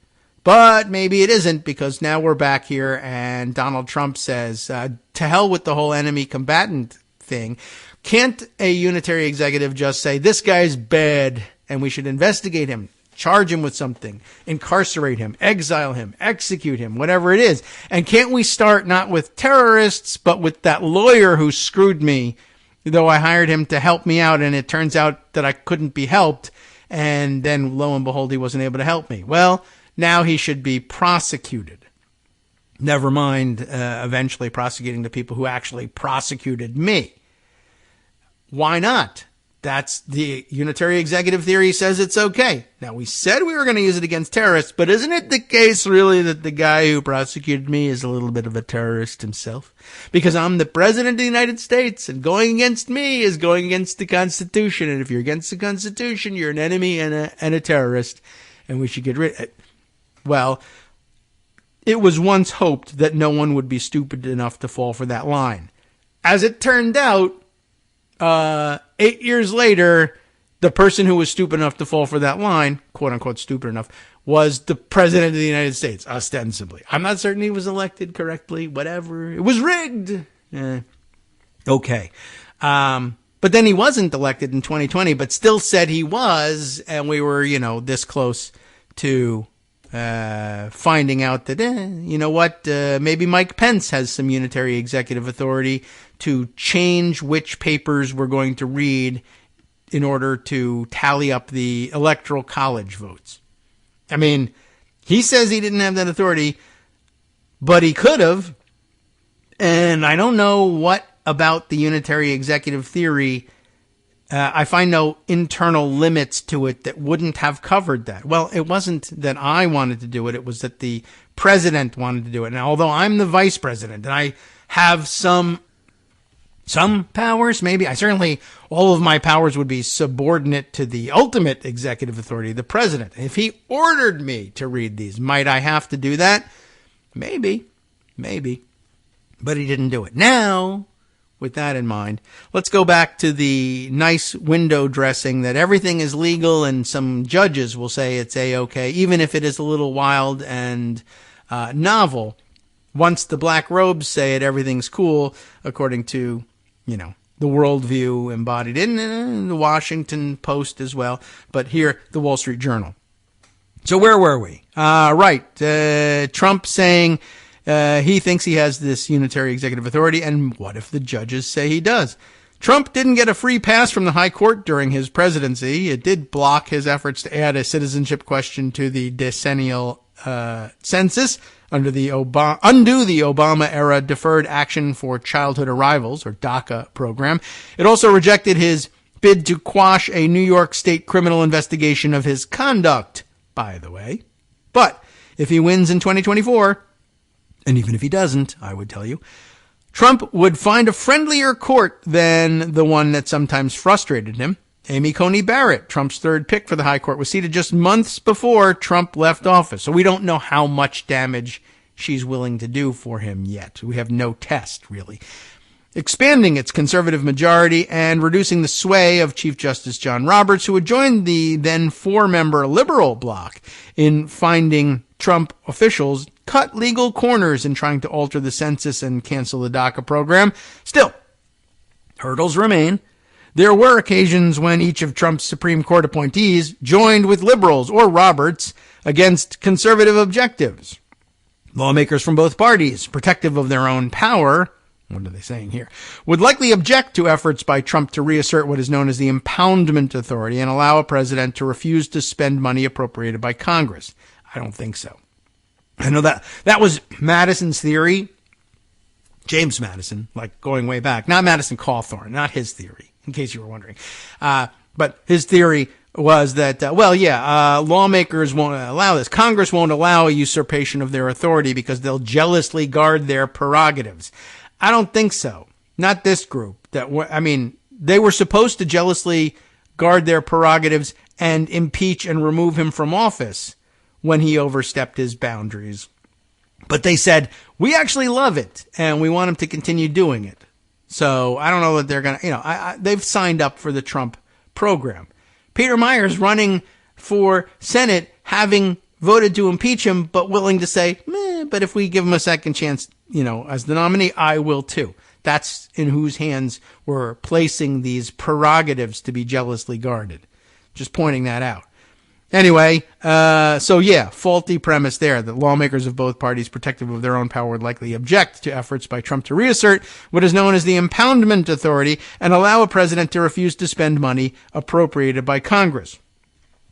But maybe it isn't, because now we're back here, and Donald Trump says, to hell with the whole enemy combatant thing. Can't a unitary executive just say, this guy's bad, and we should investigate him, charge him with something, incarcerate him, exile him, execute him, whatever it is? And can't we start not with terrorists, but with that lawyer who screwed me, though I hired him to help me out, and it turns out that I couldn't be helped, and then lo and behold, he wasn't able to help me. Well, now he should be prosecuted. Never mind eventually prosecuting the people who actually prosecuted me. Why not? That's the unitary executive theory says it's okay. Now, we said we were going to use it against terrorists, but isn't it the case really that the guy who prosecuted me is a little bit of a terrorist himself? Because I'm the president of the United States, and going against me is going against the Constitution. And if you're against the Constitution, you're an enemy and a terrorist, and we should get rid of it. Well, it was once hoped that no one would be stupid enough to fall for that line. As it turned out, 8 years later, the person who was stupid enough to fall for that line, quote unquote stupid enough, was the president of the United States, ostensibly. I'm not certain he was elected correctly, whatever. It was rigged. Okay. But then he wasn't elected in 2020, but still said he was, and we were, this close to finding out that, maybe Mike Pence has some unitary executive authority to change which papers we're going to read in order to tally up the electoral college votes. I mean, he says he didn't have that authority, but he could have. And I don't know what about the unitary executive theory I find no internal limits to it that wouldn't have covered that. Well, it wasn't that I wanted to do it. It was that the president wanted to do it. Now, although I'm the vice president and I have some powers, maybe, all of my powers would be subordinate to the ultimate executive authority, the president. If he ordered me to read these, might I have to do that? Maybe. But he didn't do it. Now, with that in mind, let's go back to the nice window dressing that everything is legal and some judges will say it's A-OK, even if it is a little wild and novel. Once the black robes say it, everything's cool, according to, the worldview embodied in the Washington Post as well, but here, the Wall Street Journal. So where were we? Trump saying he thinks he has this unitary executive authority, and what if the judges say he does? Trump didn't get a free pass from the high court during his presidency. It did block his efforts to add a citizenship question to the decennial census, undo the Obama-era Deferred Action for Childhood Arrivals, or DACA program. It also rejected his bid to quash a New York State criminal investigation of his conduct, by the way. But if he wins in 2024, and even if he doesn't, I would tell you, Trump would find a friendlier court than the one that sometimes frustrated him. Amy Coney Barrett, Trump's third pick for the high court, was seated just months before Trump left office. So we don't know how much damage she's willing to do for him yet. We have no test, really. Expanding its conservative majority and reducing the sway of Chief Justice John Roberts, who had joined the then 4-member liberal bloc in finding Trump officials cut legal corners in trying to alter the census and cancel the DACA program. Still, hurdles remain. There were occasions when each of Trump's Supreme Court appointees joined with liberals or Roberts against conservative objectives. Lawmakers from both parties, protective of their own power, what are they saying here, would likely object to efforts by Trump to reassert what is known as the impoundment authority and allow a president to refuse to spend money appropriated by Congress. I don't think so. I know that was Madison's theory. James Madison, like going way back. Not Madison Cawthorn, not his theory, in case you were wondering. But his theory was that, lawmakers won't allow this. Congress won't allow a usurpation of their authority because they'll jealously guard their prerogatives. I don't think so. Not this group. They were supposed to jealously guard their prerogatives and impeach and remove him from office when he overstepped his boundaries. But they said, we actually love it, and we want him to continue doing it. So I don't know that they're going to, they've signed up for the Trump program. Peter Myers running for Senate, having voted to impeach him, but willing to say, but if we give him a second chance, as the nominee, I will too. That's in whose hands we're placing these prerogatives to be jealously guarded. Just pointing that out. Anyway, faulty premise there that lawmakers of both parties protective of their own power would likely object to efforts by Trump to reassert what is known as the impoundment authority and allow a president to refuse to spend money appropriated by Congress.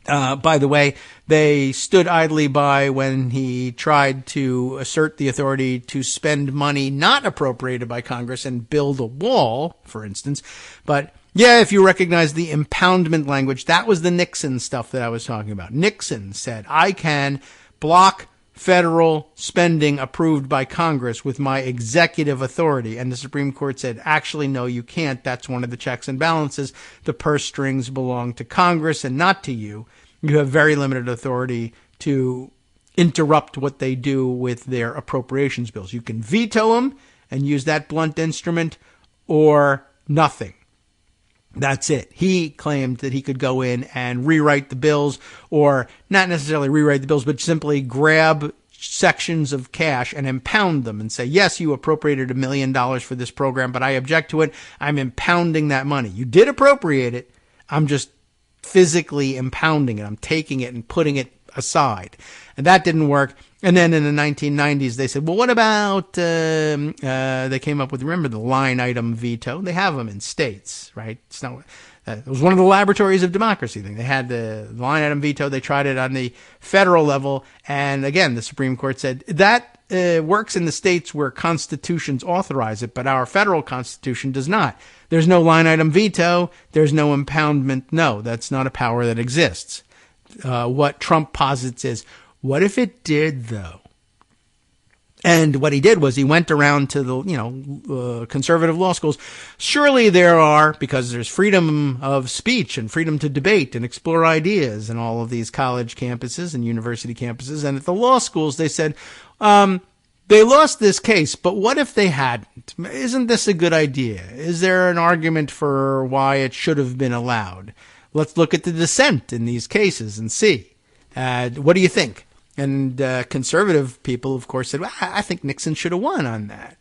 By the way, they stood idly by when he tried to assert the authority to spend money not appropriated by Congress and build a wall, for instance. But yeah, if you recognize the impoundment language, that was the Nixon stuff that I was talking about. Nixon said, I can block federal spending approved by Congress with my executive authority. And the Supreme Court said, actually, no, you can't. That's one of the checks and balances. The purse strings belong to Congress and not to you. You have very limited authority to interrupt what they do with their appropriations bills. You can veto them and use that blunt instrument or nothing. That's it. He claimed that he could go in and rewrite the bills, or not necessarily rewrite the bills, but simply grab sections of cash and impound them and say, yes, you appropriated $1 million for this program, but I object to it. I'm impounding that money. You did appropriate it. I'm just physically impounding it. I'm taking it and putting it aside. And that didn't work. And then in the 1990s, they said, well, what about, they came up with, remember the line item veto? They have them in states, right? It's not, it was one of the laboratories of democracy thing. They had the line item veto. They tried it on the federal level. And again, the Supreme Court said that works in the states where constitutions authorize it, but our federal constitution does not. There's no line item veto. There's no impoundment. No, that's not a power that exists. What Trump posits is, what if it did, though? And what he did was he went around to the, conservative law schools. Surely there are, because there's freedom of speech and freedom to debate and explore ideas in all of these college campuses and university campuses. And at the law schools, they said, they lost this case, but what if they hadn't? Isn't this a good idea? Is there an argument for why it should have been allowed? Let's look at the dissent in these cases and see. What do you think? And conservative people, of course, said, well, I think Nixon should have won on that.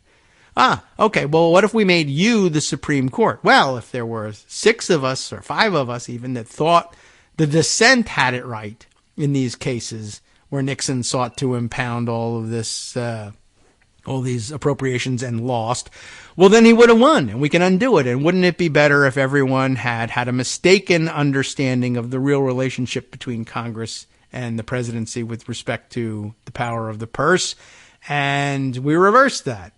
Okay, well, what if we made you the Supreme Court? Well, if there were 6 of us or 5 of us even that thought the dissent had it right in these cases where Nixon sought to impound all of this, all these appropriations and lost, well, then he would have won and we can undo it. And wouldn't it be better if everyone had a mistaken understanding of the real relationship between Congress and the presidency with respect to the power of the purse, and we reversed that,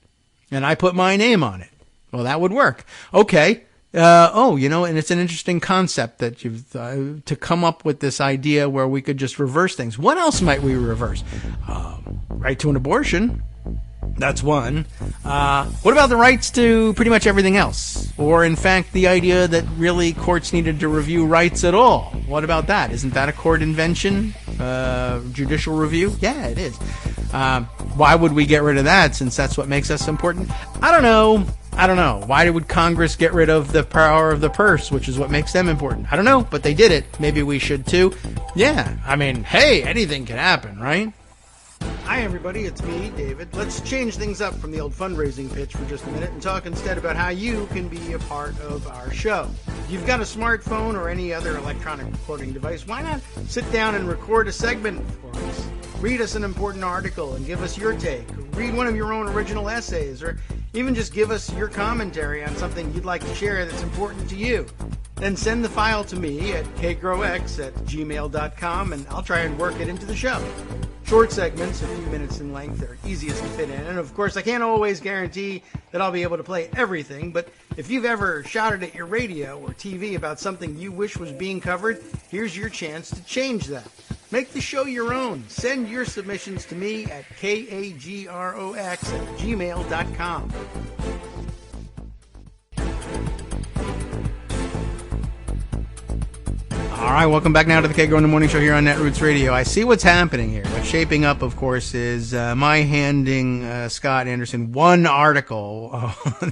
and I put my name on it? Well, that would work. Okay. And it's an interesting concept that you've to come up with this idea where we could just reverse things. What else might we reverse? Right to an abortion. That's one. What about the rights to pretty much everything else? Or, in fact, the idea that really courts needed to review rights at all? What about that? Isn't that a court invention? Judicial review? Yeah, it is. Why would we get rid of that, since that's what makes us important? I don't know. Why would Congress get rid of the power of the purse, which is what makes them important? I don't know, but they did it. Maybe we should too. Yeah, I mean, hey, anything can happen, right? Hi, everybody. It's me, David. Let's change things up from the old fundraising pitch for just a minute and talk instead about how you can be a part of our show. If you've got a smartphone or any other electronic recording device, why not sit down and record a segment for us? Read us an important article and give us your take. Read one of your own original essays, or even just give us your commentary on something you'd like to share that's important to you. Then send the file to me at kagrox@gmail.com, and I'll try and work it into the show. Short segments, a few minutes in length, are easiest to fit in. And of course, I can't always guarantee that I'll be able to play everything, but if you've ever shouted at your radio or TV about something you wish was being covered, here's your chance to change that. Make the show your own. Send your submissions to me at kagrox@gmail.com. All right, welcome back now to the Kagro in the Morning Show here on Netroots Radio. I see what's happening here. What's shaping up, of course, is my handing Scott Anderson one article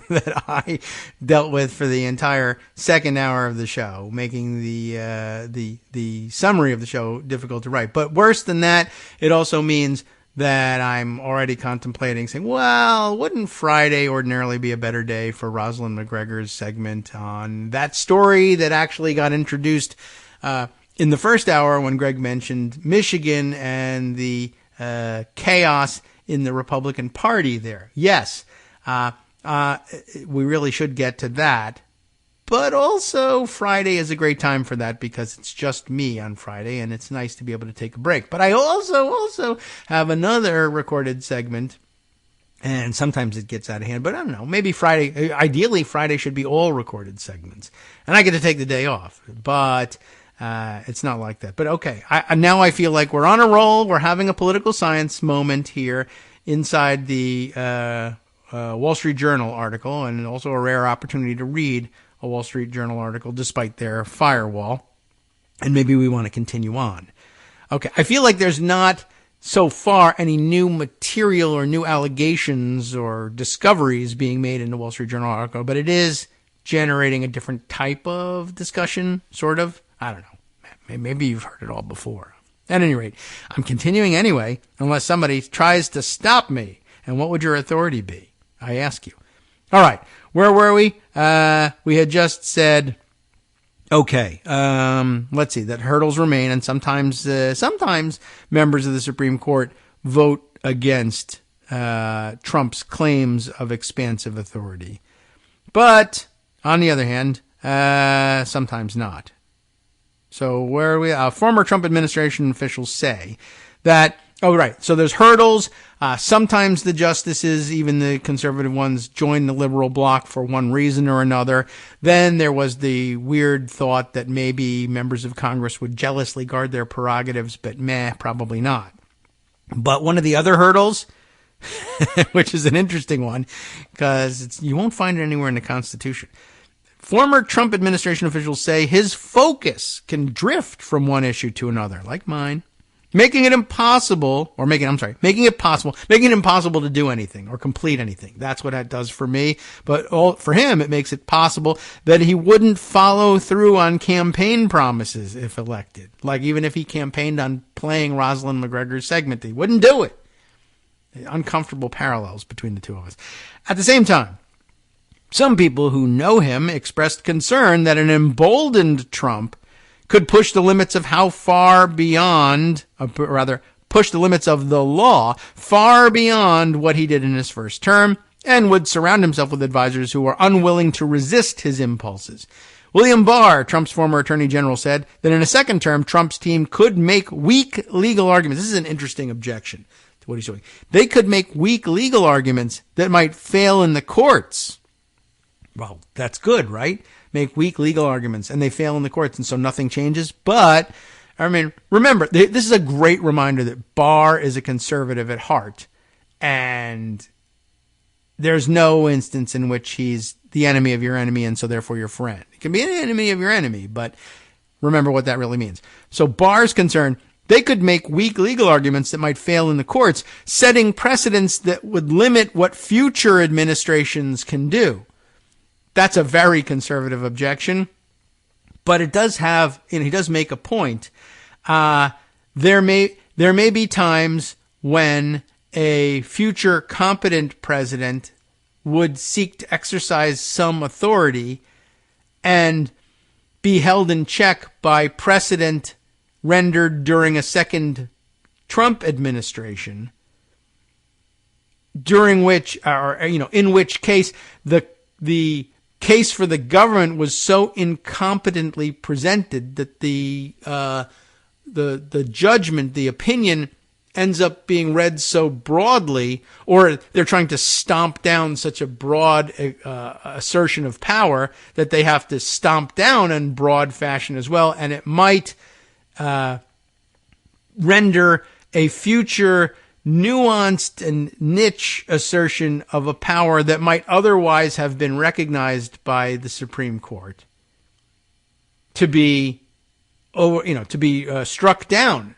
that I dealt with for the entire second hour of the show, making the summary of the show difficult to write. But worse than that, it also means that I'm already contemplating saying, well, wouldn't Friday ordinarily be a better day for Rosalind McGregor's segment on that story that actually got introduced in the first hour when Greg mentioned Michigan and the chaos in the Republican Party there. Yes, we really should get to that. But also Friday is a great time for that because it's just me on Friday and it's nice to be able to take a break. But I also have another recorded segment, and sometimes it gets out of hand, but I don't know. Maybe Friday, ideally Friday should be all recorded segments and I get to take the day off, but it's not like that. But okay, now I feel like we're on a roll. We're having a political science moment here inside the Wall Street Journal article, and also a rare opportunity to read a Wall Street Journal article despite their firewall, and maybe we want to continue on. Okay, I feel like there's not so far any new material or new allegations or discoveries being made in the Wall Street Journal article, but it is generating a different type of discussion, sort of. I don't know. Maybe you've heard it all before. At any rate, I'm continuing anyway, unless somebody tries to stop me. And what would your authority be? I ask you. All right. Where were we? We had just said, okay, let's see, that hurdles remain, and sometimes members of the Supreme Court vote against Trump's claims of expansive authority. But on the other hand, sometimes not. So where are we? Former Trump administration officials say that, so there's hurdles. Sometimes the justices, even the conservative ones, join the liberal bloc for one reason or another. Then there was the weird thought that maybe members of Congress would jealously guard their prerogatives, but probably not. But one of the other hurdles, which is an interesting one, because you won't find it anywhere in the Constitution. Former Trump administration officials say his focus can drift from one issue to another, like mine, making it impossible to do anything or complete anything. That's what that does for me. But for him, it makes it possible that he wouldn't follow through on campaign promises if elected. Like even if he campaigned on playing Rosalind McGregor's segment, he wouldn't do it. Uncomfortable parallels between the two of us. At the same time, some people who know him expressed concern that an emboldened Trump could push the limits of push the limits of the law far beyond what he did in his first term, and would surround himself with advisors who are unwilling to resist his impulses. William Barr, Trump's former attorney general, said that in a second term, Trump's team could make weak legal arguments. This is an interesting objection to what he's doing. They could make weak legal arguments that might fail in the courts. Well, that's good, right? Make weak legal arguments and they fail in the courts, and so nothing changes. But, I mean, remember, this is a great reminder that Barr is a conservative at heart, and there's no instance in which he's the enemy of your enemy and so therefore your friend. He can be an enemy of your enemy, but remember what that really means. So Barr's concerned they could make weak legal arguments that might fail in the courts, setting precedents that would limit what future administrations can do. That's a very conservative objection, but it does have, he does make a point. There may be times when a future competent president would seek to exercise some authority and be held in check by precedent rendered during a second Trump administration, in which case the case for the government was so incompetently presented that the judgment, the opinion, ends up being read so broadly, or they're trying to stomp down such a broad assertion of power that they have to stomp down in broad fashion as well, and it might render a future nuanced and niche assertion of a power that might otherwise have been recognized by the Supreme Court to be struck down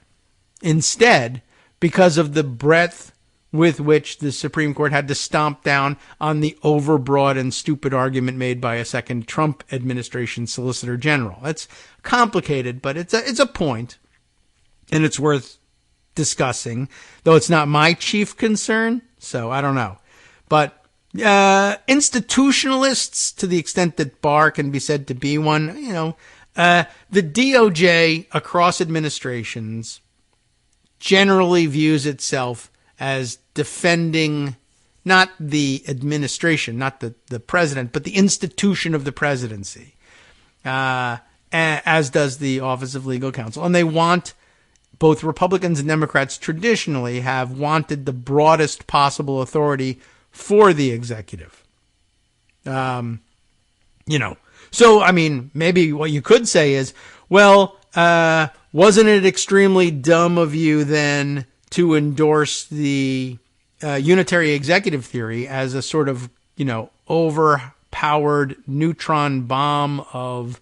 instead, because of the breadth with which the Supreme Court had to stomp down on the overbroad and stupid argument made by a second Trump administration Solicitor General. It's complicated, but it's a point, and it's worth discussing, though it's not my chief concern, so I don't know. But institutionalists, to the extent that Barr can be said to be one, the DOJ across administrations generally views itself as defending not the administration, not the president, but the institution of the presidency, as does the Office of Legal Counsel. And they want, both Republicans and Democrats traditionally have wanted the broadest possible authority for the executive. So, I mean, maybe what you could say is, well, wasn't it extremely dumb of you then to endorse the unitary executive theory as a sort of, overpowered neutron bomb of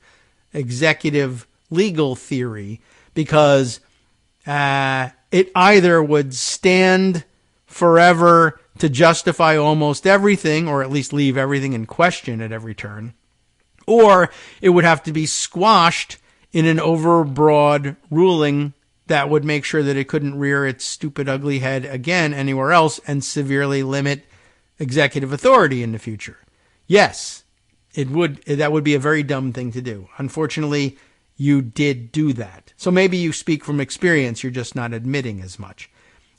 executive legal theory? Because it either would stand forever to justify almost everything, or at least leave everything in question at every turn, or it would have to be squashed in an overbroad ruling that would make sure that it couldn't rear its stupid, ugly head again anywhere else and severely limit executive authority in the future. Yes, it would. That would be a very dumb thing to do. Unfortunately, you did do that. So maybe you speak from experience, you're just not admitting as much.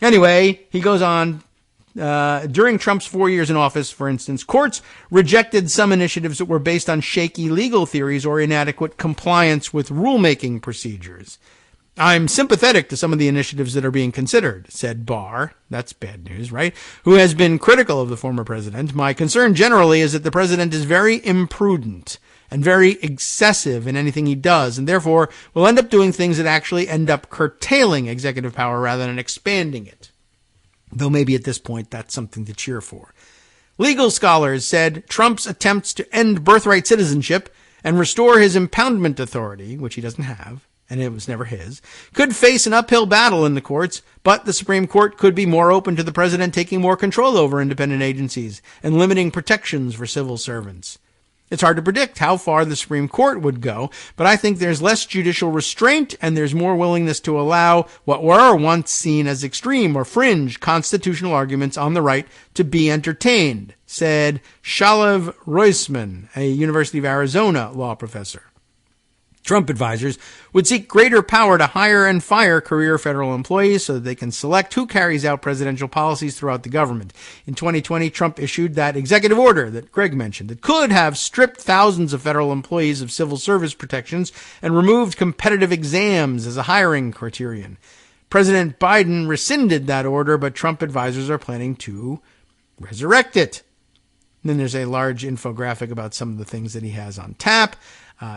Anyway, he goes on. During Trump's 4 years in office, for instance, courts rejected some initiatives that were based on shaky legal theories or inadequate compliance with rulemaking procedures. I'm sympathetic to some of the initiatives that are being considered, said Barr. That's bad news, right? Who has been critical of the former president. My concern generally is that the president is very imprudent and very excessive in anything he does, and therefore will end up doing things that actually end up curtailing executive power rather than expanding it. Though maybe at this point that's something to cheer for. Legal scholars said Trump's attempts to end birthright citizenship and restore his impoundment authority, which he doesn't have, and it was never his, could face an uphill battle in the courts, but the Supreme Court could be more open to the president taking more control over independent agencies and limiting protections for civil servants. It's hard to predict how far the Supreme Court would go, but I think there's less judicial restraint and there's more willingness to allow what were once seen as extreme or fringe constitutional arguments on the right to be entertained, said Shalev Roisman, a University of Arizona law professor. Trump advisors would seek greater power to hire and fire career federal employees so that they can select who carries out presidential policies throughout the government. In 2020, Trump issued that executive order that Greg mentioned that could have stripped thousands of federal employees of civil service protections and removed competitive exams as a hiring criterion. President Biden rescinded that order, but Trump advisors are planning to resurrect it. And then there's a large infographic about some of the things that he has on tap.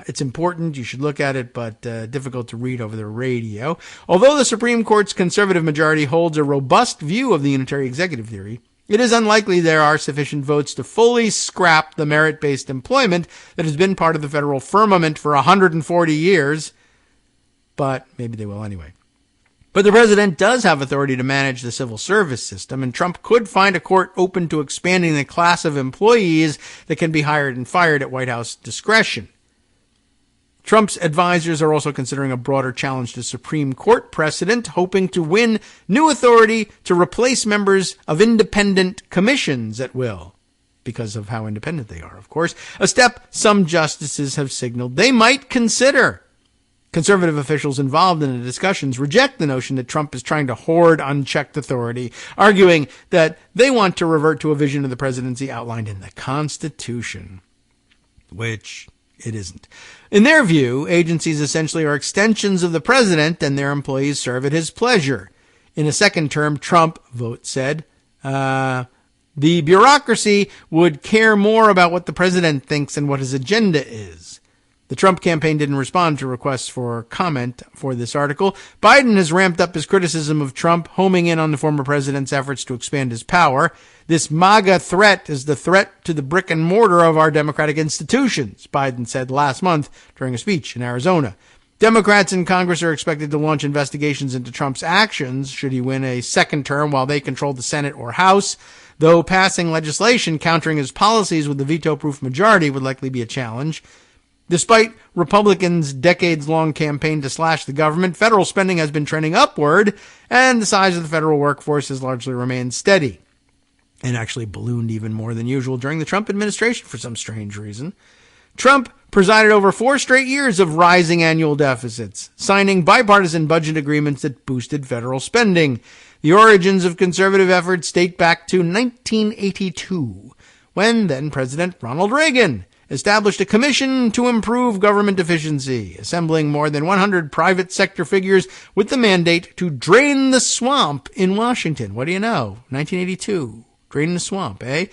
It's important. You should look at it, but difficult to read over the radio. Although the Supreme Court's conservative majority holds a robust view of the unitary executive theory, it is unlikely there are sufficient votes to fully scrap the merit-based employment that has been part of the federal firmament for 140 years. But maybe they will anyway. But the president does have authority to manage the civil service system, and Trump could find a court open to expanding the class of employees that can be hired and fired at White House discretion. Trump's advisors are also considering a broader challenge to Supreme Court precedent, hoping to win new authority to replace members of independent commissions at will, because of how independent they are, of course, a step some justices have signaled they might consider. Conservative officials involved in the discussions reject the notion that Trump is trying to hoard unchecked authority, arguing that they want to revert to a vision of the presidency outlined in the Constitution, which it isn't. In their view, agencies essentially are extensions of the president and their employees serve at his pleasure. In a second term, Trump, vote said, the bureaucracy would care more about what the president thinks and what his agenda is. The Trump campaign didn't respond to requests for comment for this article. Biden has ramped up his criticism of Trump, homing in on the former president's efforts to expand his power. This MAGA threat is the threat to the brick and mortar of our democratic institutions, Biden said last month during a speech in Arizona. Democrats in Congress are expected to launch investigations into Trump's actions should he win a second term while they control the Senate or House, though passing legislation countering his policies with a veto-proof majority would likely be a challenge. Despite Republicans' decades-long campaign to slash the government, federal spending has been trending upward, and the size of the federal workforce has largely remained steady, and actually ballooned even more than usual during the Trump administration for some strange reason. Trump presided over 4 straight years of rising annual deficits, signing bipartisan budget agreements that boosted federal spending. The origins of conservative efforts date back to 1982, when then-President Ronald Reagan established a commission to improve government efficiency, assembling more than 100 private sector figures with the mandate to drain the swamp in Washington. What do you know? 1982. Drain the swamp, eh?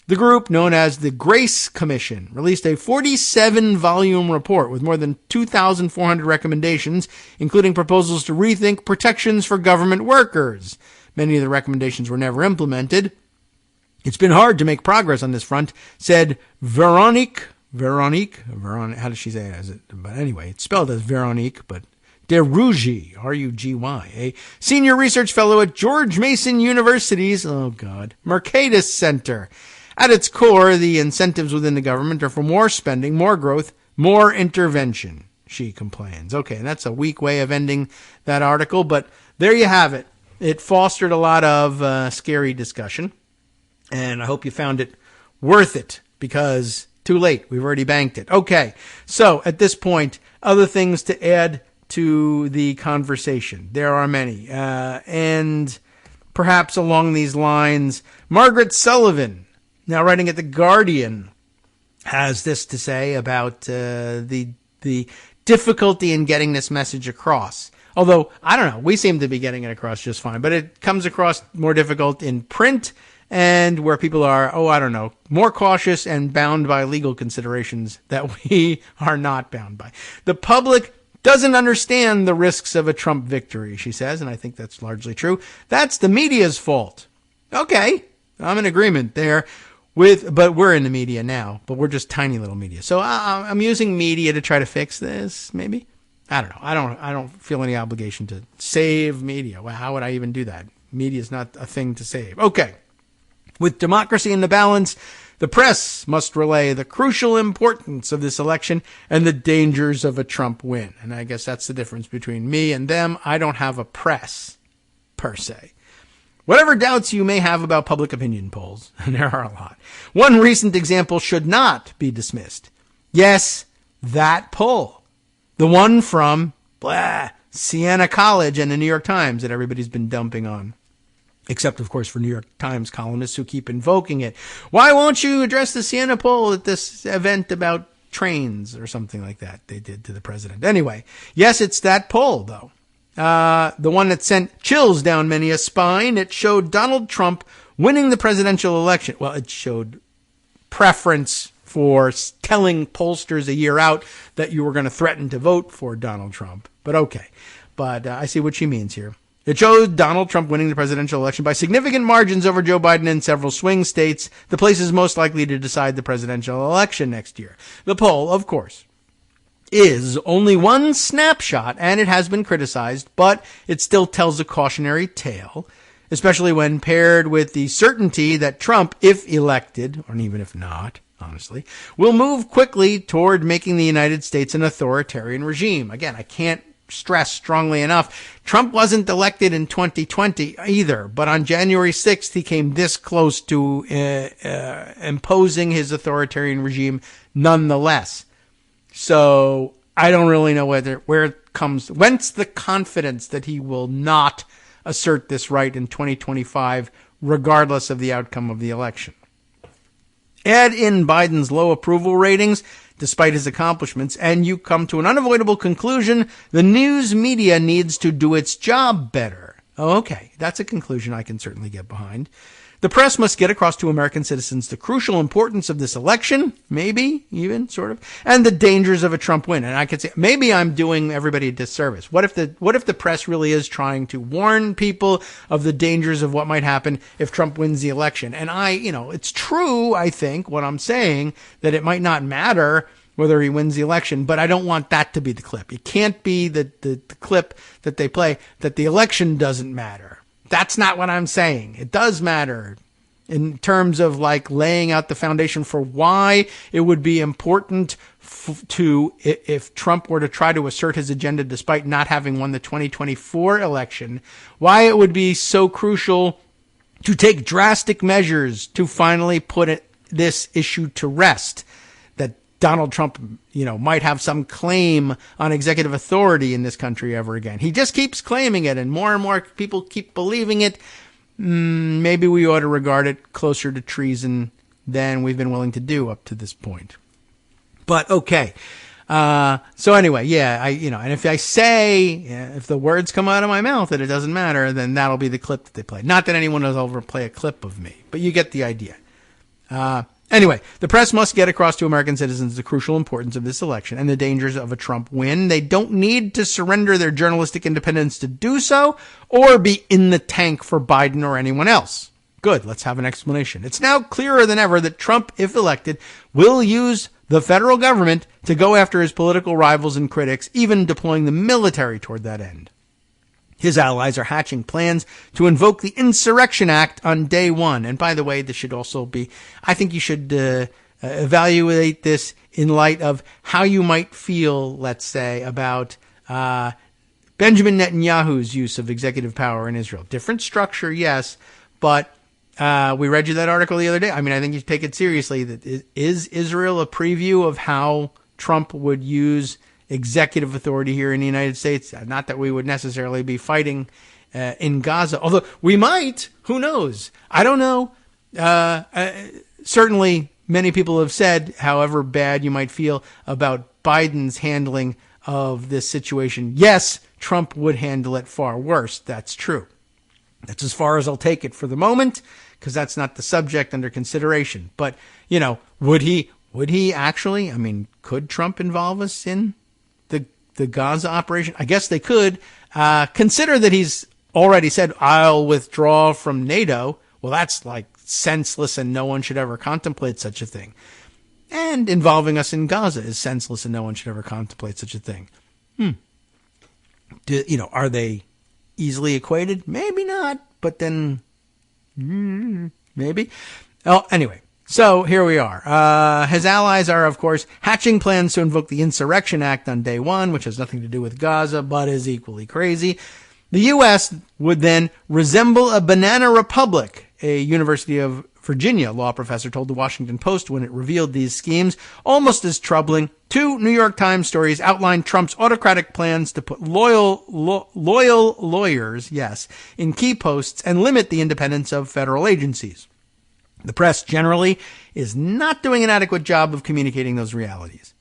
The group, known as the Grace Commission, released a 47-volume report with more than 2,400 recommendations, including proposals to rethink protections for government workers. Many of the recommendations were never implemented. It's been hard to make progress on this front, said Veronique, how does she say it? But anyway, it's spelled as Veronique, but Derugy, R-U-G-Y, a senior research fellow at George Mason University's, Mercatus Center. At its core, the incentives within the government are for more spending, more growth, more intervention, she complains. Okay, and that's a weak way of ending that article, but there you have it. It fostered a lot of scary discussion. And I hope you found it worth it, because too late. We've already banked it. Okay. So at this point, other things to add to the conversation. There are many. And perhaps along these lines. Margaret Sullivan, now writing at The Guardian, has this to say about the difficulty in getting this message across. Although, I don't know, we seem to be getting it across just fine, but it comes across more difficult in print and where people are, more cautious and bound by legal considerations that we are not bound by. The public doesn't understand the risks of a Trump victory, she says, and I think that's largely true. That's the media's fault. Okay, I'm in agreement there. But we're in the media now, but we're just tiny little media. So I'm using media to try to fix this, maybe. I don't know. I don't feel any obligation to save media. Well, how would I even do that? Media is not a thing to save. Okay. With democracy in the balance, the press must relay the crucial importance of this election and the dangers of a Trump win. And I guess that's the difference between me and them. I don't have a press, per se. Whatever doubts you may have about public opinion polls, and there are a lot, one recent example should not be dismissed. Yes, that poll. The one from Siena College and the New York Times that everybody's been dumping on. Except, of course, for New York Times columnists who keep invoking it. Why won't you address the Siena poll at this event about trains or something like that they did to the president? Anyway, yes, it's that poll, though. The one that sent chills down many a spine. It showed Donald Trump winning the presidential election. Well, it showed preference for telling pollsters a year out that you were going to threaten to vote for Donald Trump. But okay. But I see what she means here. It showed Donald Trump winning the presidential election by significant margins over Joe Biden in several swing states, the places most likely to decide the presidential election next year. The poll, of course, is only one snapshot, and it has been criticized, but it still tells a cautionary tale, especially when paired with the certainty that Trump, if elected, or even if not, honestly, will move quickly toward making the United States an authoritarian regime. Again, I can't stress strongly enough, Trump wasn't elected in 2020 either, but on January 6th, he came this close to imposing his authoritarian regime nonetheless. So I don't really know whence the confidence that he will not assert this right in 2025, regardless of the outcome of the election. Add in Biden's low approval ratings, despite his accomplishments, and you come to an unavoidable conclusion: the news media needs to do its job better. Oh, okay, that's a conclusion I can certainly get behind. The press must get across to American citizens the crucial importance of this election, maybe, even, sort of, and the dangers of a Trump win. And I could say, maybe I'm doing everybody a disservice. What if the press really is trying to warn people of the dangers of what might happen if Trump wins the election? And it's true, I think, what I'm saying, that it might not matter whether he wins the election, but I don't want that to be the clip. It can't be the clip that they play that the election doesn't matter. That's not what I'm saying. It does matter in terms of laying out the foundation for why it would be important if Trump were to try to assert his agenda despite not having won the 2024 election, why it would be so crucial to take drastic measures to finally put this issue to rest. Donald Trump, might have some claim on executive authority in this country ever again. He just keeps claiming it, and more people keep believing it. Maybe we ought to regard it closer to treason than we've been willing to do up to this point. But okay. So anyway, yeah, and if I say, if the words come out of my mouth that it doesn't matter, then that'll be the clip that they play. Not that anyone will ever play a clip of me, but you get the idea. Anyway, the press must get across to American citizens the crucial importance of this election and the dangers of a Trump win. They don't need to surrender their journalistic independence to do so, or be in the tank for Biden or anyone else. Good, let's have an explanation. It's now clearer than ever that Trump, if elected, will use the federal government to go after his political rivals and critics, even deploying the military toward that end. His allies are hatching plans to invoke the Insurrection Act on day one. And by the way, this should also be, I think you should evaluate this in light of how you might feel, let's say, about Benjamin Netanyahu's use of executive power in Israel. Different structure, yes, but we read you that article the other day. I mean, I think you should take it seriously. Is Israel a preview of how Trump would use executive authority here in the United States? Not that we would necessarily be fighting in Gaza. Although we might, who knows? I don't know. Certainly many people have said, however bad you might feel about Biden's handling of this situation, yes, Trump would handle it far worse. That's true. That's as far as I'll take it for the moment, because that's not the subject under consideration. But, would he actually, could Trump involve us in the Gaza operation? I guess they could. Consider that he's already said, I'll withdraw from NATO. Well, that's like senseless, and no one should ever contemplate such a thing. And involving us in Gaza is senseless, and no one should ever contemplate such a thing. Are they easily equated? Maybe not, but then maybe. Oh, anyway, so here we are. His allies are, of course, hatching plans to invoke the Insurrection Act on day one, which has nothing to do with Gaza, but is equally crazy. The U.S. would then resemble a banana republic, a University of Virginia law professor told the Washington Post when it revealed these schemes. Almost as troubling, 2 New York Times stories outlined Trump's autocratic plans to put loyal lawyers, in key posts and limit the independence of federal agencies. The press generally is not doing an adequate job of communicating those realities.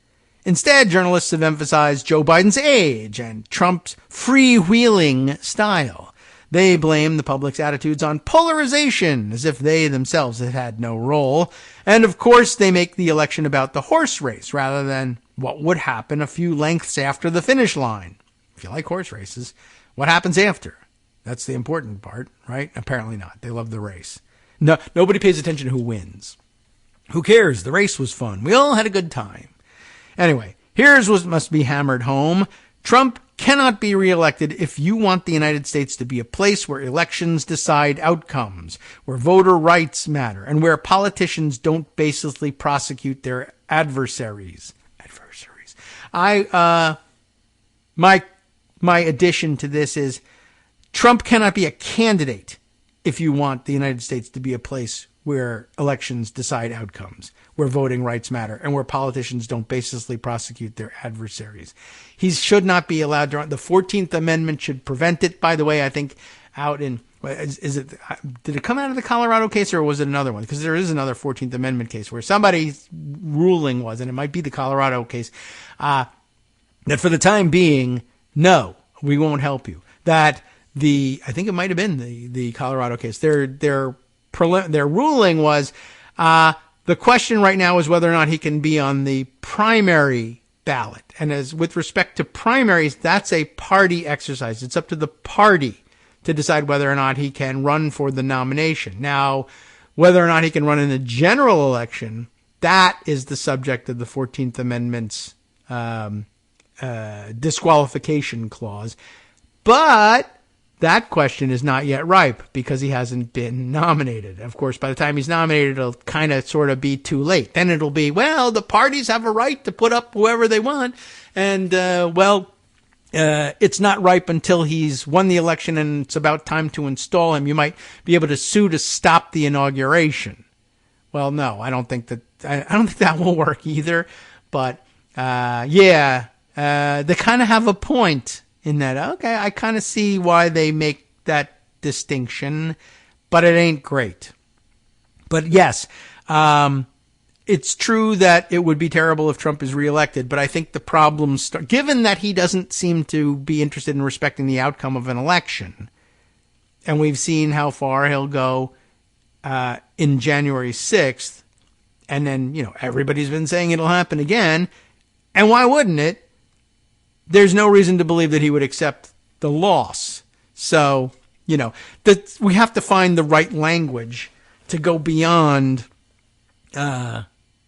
Instead, journalists have emphasized Joe Biden's age and Trump's freewheeling style. They blame the public's attitudes on polarization, as if they themselves had had no role. And of course, they make the election about the horse race rather than what would happen a few lengths after the finish line. If you like horse races, what happens after? That's the important part, right? Apparently not. They love the race. No, nobody pays attention to who wins. Who cares? The race was fun. We all had a good time. Anyway, here's what must be hammered home. Trump cannot be reelected if you want the United States to be a place where elections decide outcomes, where voter rights matter, and where politicians don't baselessly prosecute their adversaries. My addition to this is Trump cannot be a candidate if you want the United States to be a place where elections decide outcomes, where voting rights matter, and where politicians don't baselessly prosecute their adversaries. He should not be allowed to run. The 14th Amendment should prevent it. By the way, I think out in, did it come out of the Colorado case, or was it another one? Because there is another 14th Amendment case where somebody's ruling was, and it might be the Colorado case, that for the time being, no, we won't help you. That I think it might have been the Colorado case. Their ruling was, the question right now is whether or not he can be on the primary ballot. And as with respect to primaries, that's a party exercise. It's up to the party to decide whether or not he can run for the nomination. Now, whether or not he can run in a general election, that is the subject of the 14th Amendment's disqualification clause. But that question is not yet ripe because he hasn't been nominated. Of course, by the time he's nominated, it'll kind of sort of be too late. Then it'll be, well, the parties have a right to put up whoever they want. And, it's not ripe until he's won the election and it's about time to install him. You might be able to sue to stop the inauguration. Well, no, I don't think that will work either. But, they kind of have a point in that. Okay, I kind of see why they make that distinction, but it ain't great. But yes, it's true that it would be terrible if Trump is reelected, but I think the problems start, given that he doesn't seem to be interested in respecting the outcome of an election, and we've seen how far he'll go in January 6th, and then, everybody's been saying it'll happen again, and why wouldn't it? There's no reason to believe that he would accept the loss. So, that we have to find the right language to go beyond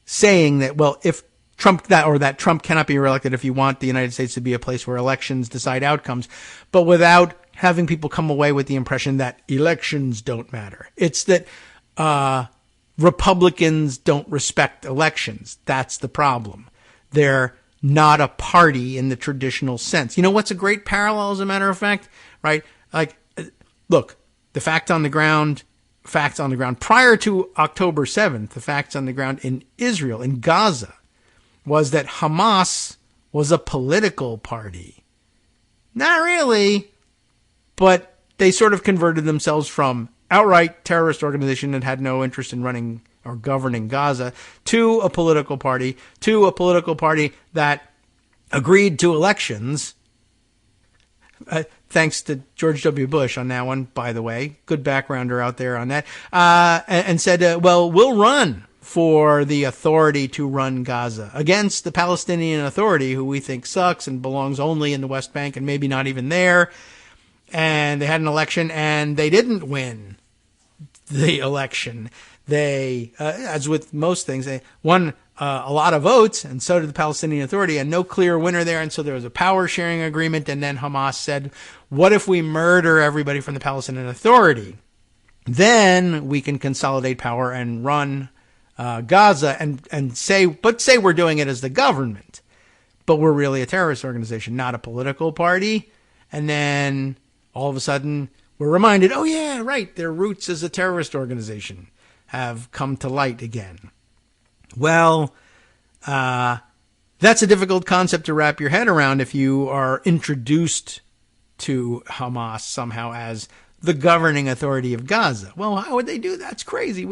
saying that, well, if Trump that Trump cannot be reelected if you want the United States to be a place where elections decide outcomes, but without having people come away with the impression that elections don't matter. It's that Republicans don't respect elections. That's the problem. They're not a party in the traditional sense. You know what's a great parallel, as a matter of fact, right? Like, look, the facts on the ground, prior to October 7th, the facts on the ground in Israel, in Gaza, was that Hamas was a political party. Not really, but they sort of converted themselves from outright terrorist organization that had no interest in running or governing Gaza to a political party that agreed to elections. Thanks to George W. Bush on that one, by the way. Good backgrounder out there on that. And said, well, we'll run for the authority to run Gaza against the Palestinian Authority, who we think sucks and belongs only in the West Bank and maybe not even there. And they had an election, and they didn't win the election. They, as with most things, they won a lot of votes, and so did the Palestinian Authority, and no clear winner there. And so there was a power sharing agreement. And then Hamas said, what if we murder everybody from the Palestinian Authority? Then we can consolidate power and run Gaza and say we're doing it as the government, but we're really a terrorist organization, not a political party. And then all of a sudden we're reminded, oh yeah, right, their roots as a terrorist organization have come to light again. Well, that's a difficult concept to wrap your head around if you are introduced to Hamas somehow as the governing authority of Gaza. Well, how would they do that? That's crazy.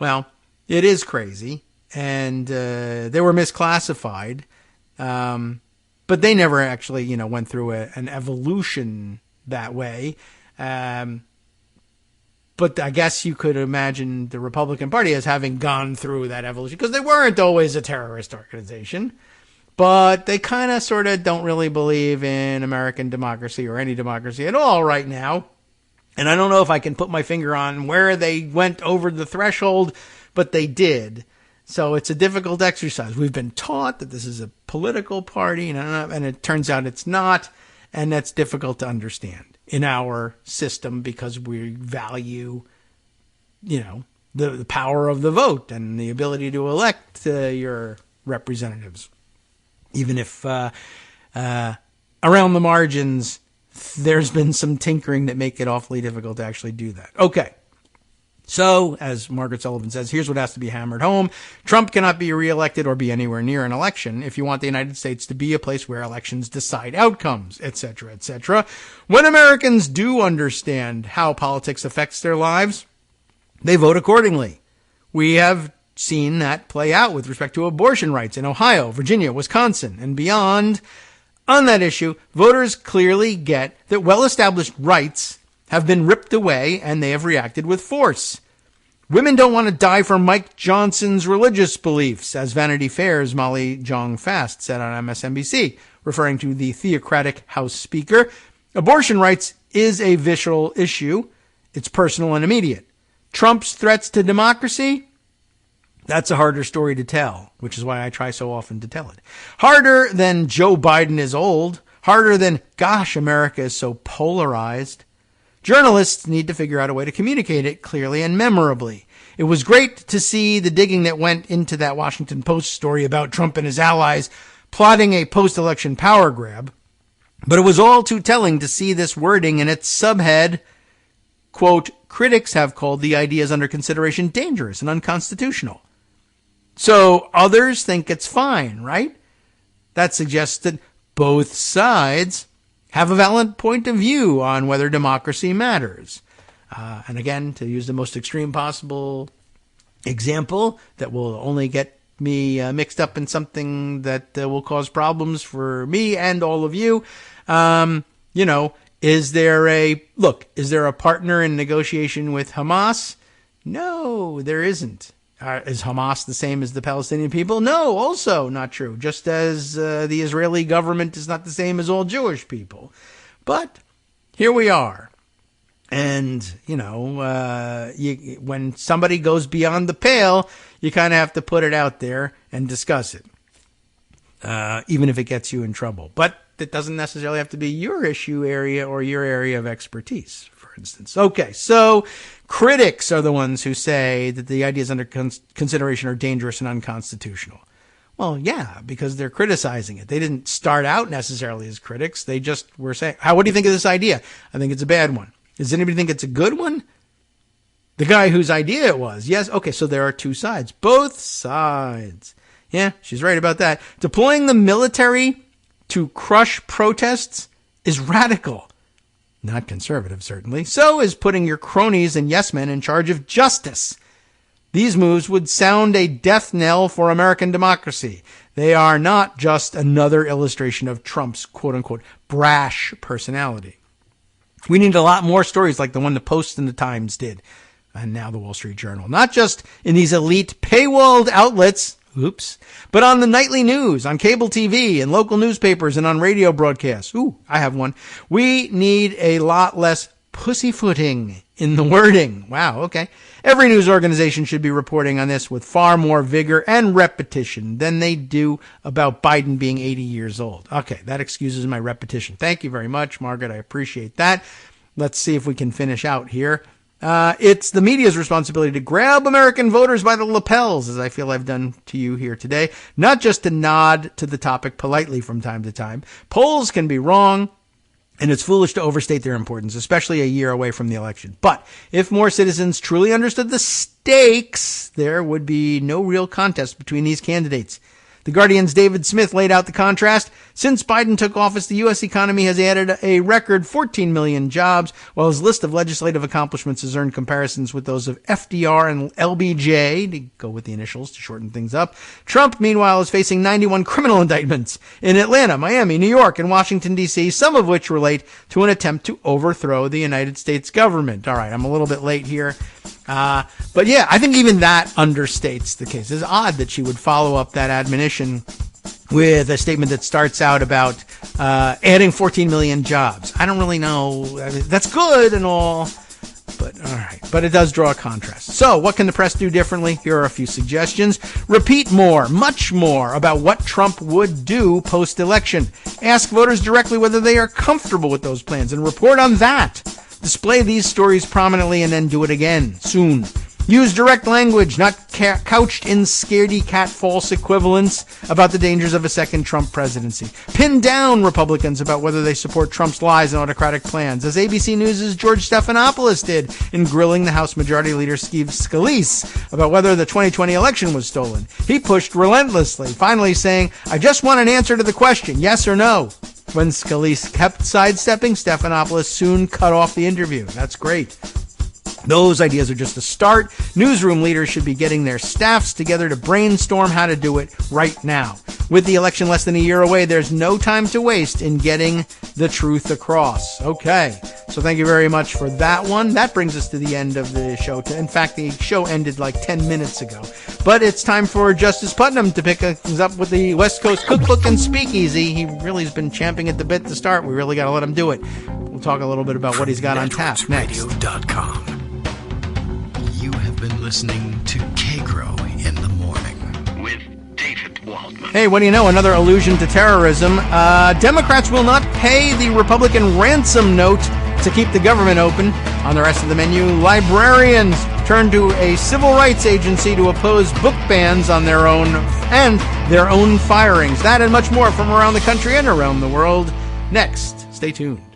Well, it is crazy, and they were misclassified, but they never actually, went through an evolution that way. But I guess you could imagine the Republican Party as having gone through that evolution, because they weren't always a terrorist organization, but they kind of sort of don't really believe in American democracy or any democracy at all right now. And I don't know if I can put my finger on where they went over the threshold, but they did. So it's a difficult exercise. We've been taught that this is a political party, and it turns out it's not, and that's difficult to understand in our system because we value, the power of the vote and the ability to elect your representatives, even if around the margins there's been some tinkering that make it awfully difficult to actually do that. Okay. So, as Margaret Sullivan says, here's what has to be hammered home. Trump cannot be reelected or be anywhere near an election if you want the United States to be a place where elections decide outcomes, etc., etc. When Americans do understand how politics affects their lives, they vote accordingly. We have seen that play out with respect to abortion rights in Ohio, Virginia, Wisconsin, and beyond. On that issue, voters clearly get that well-established rights have been ripped away, and they have reacted with force. Women don't want to die for Mike Johnson's religious beliefs, as Vanity Fair's Molly Jong-Fast said on MSNBC, referring to the theocratic House Speaker. Abortion rights is a visceral issue. It's personal and immediate. Trump's threats to democracy? That's a harder story to tell, which is why I try so often to tell it. Harder than Joe Biden is old. Harder than, gosh, America is so polarized. Journalists need to figure out a way to communicate it clearly and memorably. It was great to see the digging that went into that Washington Post story about Trump and his allies plotting a post-election power grab, but it was all too telling to see this wording in its subhead, quote, critics have called the ideas under consideration dangerous and unconstitutional. So others think it's fine, right? That suggests that both sides have a valid point of view on whether democracy matters. And again, to use the most extreme possible example that will only get me mixed up in something that will cause problems for me and all of you, is there a partner in negotiation with Hamas? No, there isn't. Is Hamas the same as the Palestinian people? No, also not true. Just as the Israeli government is not the same as all Jewish people. But here we are. And, when somebody goes beyond the pale, you kind of have to put it out there and discuss it, even if it gets you in trouble. But it doesn't necessarily have to be your issue area or your area of expertise, for instance. Okay, so critics are the ones who say that the ideas under consideration are dangerous and unconstitutional. Well, yeah, because they're criticizing it. They didn't start out necessarily as critics. They just were saying, what do you think of this idea? I think it's a bad one. Does anybody think it's a good one? The guy whose idea it was. Yes. Okay. So there are two sides. Both sides. Yeah, she's right about that. Deploying the military to crush protests is radical. not conservative certainly, so is putting your cronies and yes-men in charge of justice. These moves would sound a death knell for American democracy. They are not just another illustration of Trump's quote-unquote brash personality. We need a lot more stories like the one the Post and the Times did, and now the Wall Street Journal. Not just in these elite paywalled outlets, but on the nightly news, on cable TV, and local newspapers, and on radio broadcasts. Ooh, I have one. We need a lot less pussyfooting in the wording. Wow, okay. Every news organization should be reporting on this with far more vigor and repetition than they do about Biden being 80 years old. Okay, that excuses my repetition. Thank you very much, Margaret. I appreciate that. Let's see if we can finish out here. It's the media's responsibility to grab American voters by the lapels, as I feel I've done to you here today, not just to nod to the topic politely from time to time. Polls can be wrong, and it's foolish to overstate their importance, especially a year away from the election. But if more citizens truly understood the stakes, there would be no real contest between these candidates. The Guardian's David Smith laid out the contrast. Since Biden took office, the U.S. economy has added a record 14 million jobs, while his list of legislative accomplishments has earned comparisons with those of FDR and LBJ, to go with the initials to shorten things up. Trump, meanwhile, is facing 91 criminal indictments in Atlanta, Miami, New York, and Washington, D.C., some of which relate to an attempt to overthrow the United States government. All right, I'm a little bit late here. But yeah, I think even that understates the case. It's odd that she would follow up that admonition with a statement that starts out about adding 14 million jobs. I don't really know. I mean, that's good and all, but all right. But it does draw a contrast. So what can the press do differently? Here are a few suggestions. Repeat more, much more, about what Trump would do post-election. Ask voters directly whether they are comfortable with those plans and report on that. Display these stories prominently and then do it again soon. Use direct language, not couched in scaredy cat false equivalents about the dangers of a second Trump presidency. Pin down Republicans about whether they support Trump's lies and autocratic plans, as ABC News' George Stephanopoulos did in grilling the House Majority Leader Steve Scalise about whether the 2020 election was stolen. He pushed relentlessly, finally saying, "I just want an answer to the question, yes or no." When Scalise kept sidestepping, Stephanopoulos soon cut off the interview. That's great. Those ideas are just a start. Newsroom leaders should be getting their staffs together to brainstorm how to do it right now. With the election less than a year away, there's no time to waste in getting the truth across. Okay, so thank you very much for that one. That brings us to the end of the show. In fact, the show ended like 10 minutes ago. But it's time for Justice Putnam to pick things up with the West Coast Cookbook and Speakeasy. He really has been champing at the bit to start. We really got to let him do it. We'll talk a little bit about what he's got on tap next. You have been listening to Kagro in the Morning with David Waldman. Hey, what do you know? Another allusion to terrorism. Democrats will not pay the Republican ransom note to keep the government open. On the rest of the menu, librarians turn to a civil rights agency to oppose book bans on their own firings. That and much more from around the country and around the world. Next, stay tuned.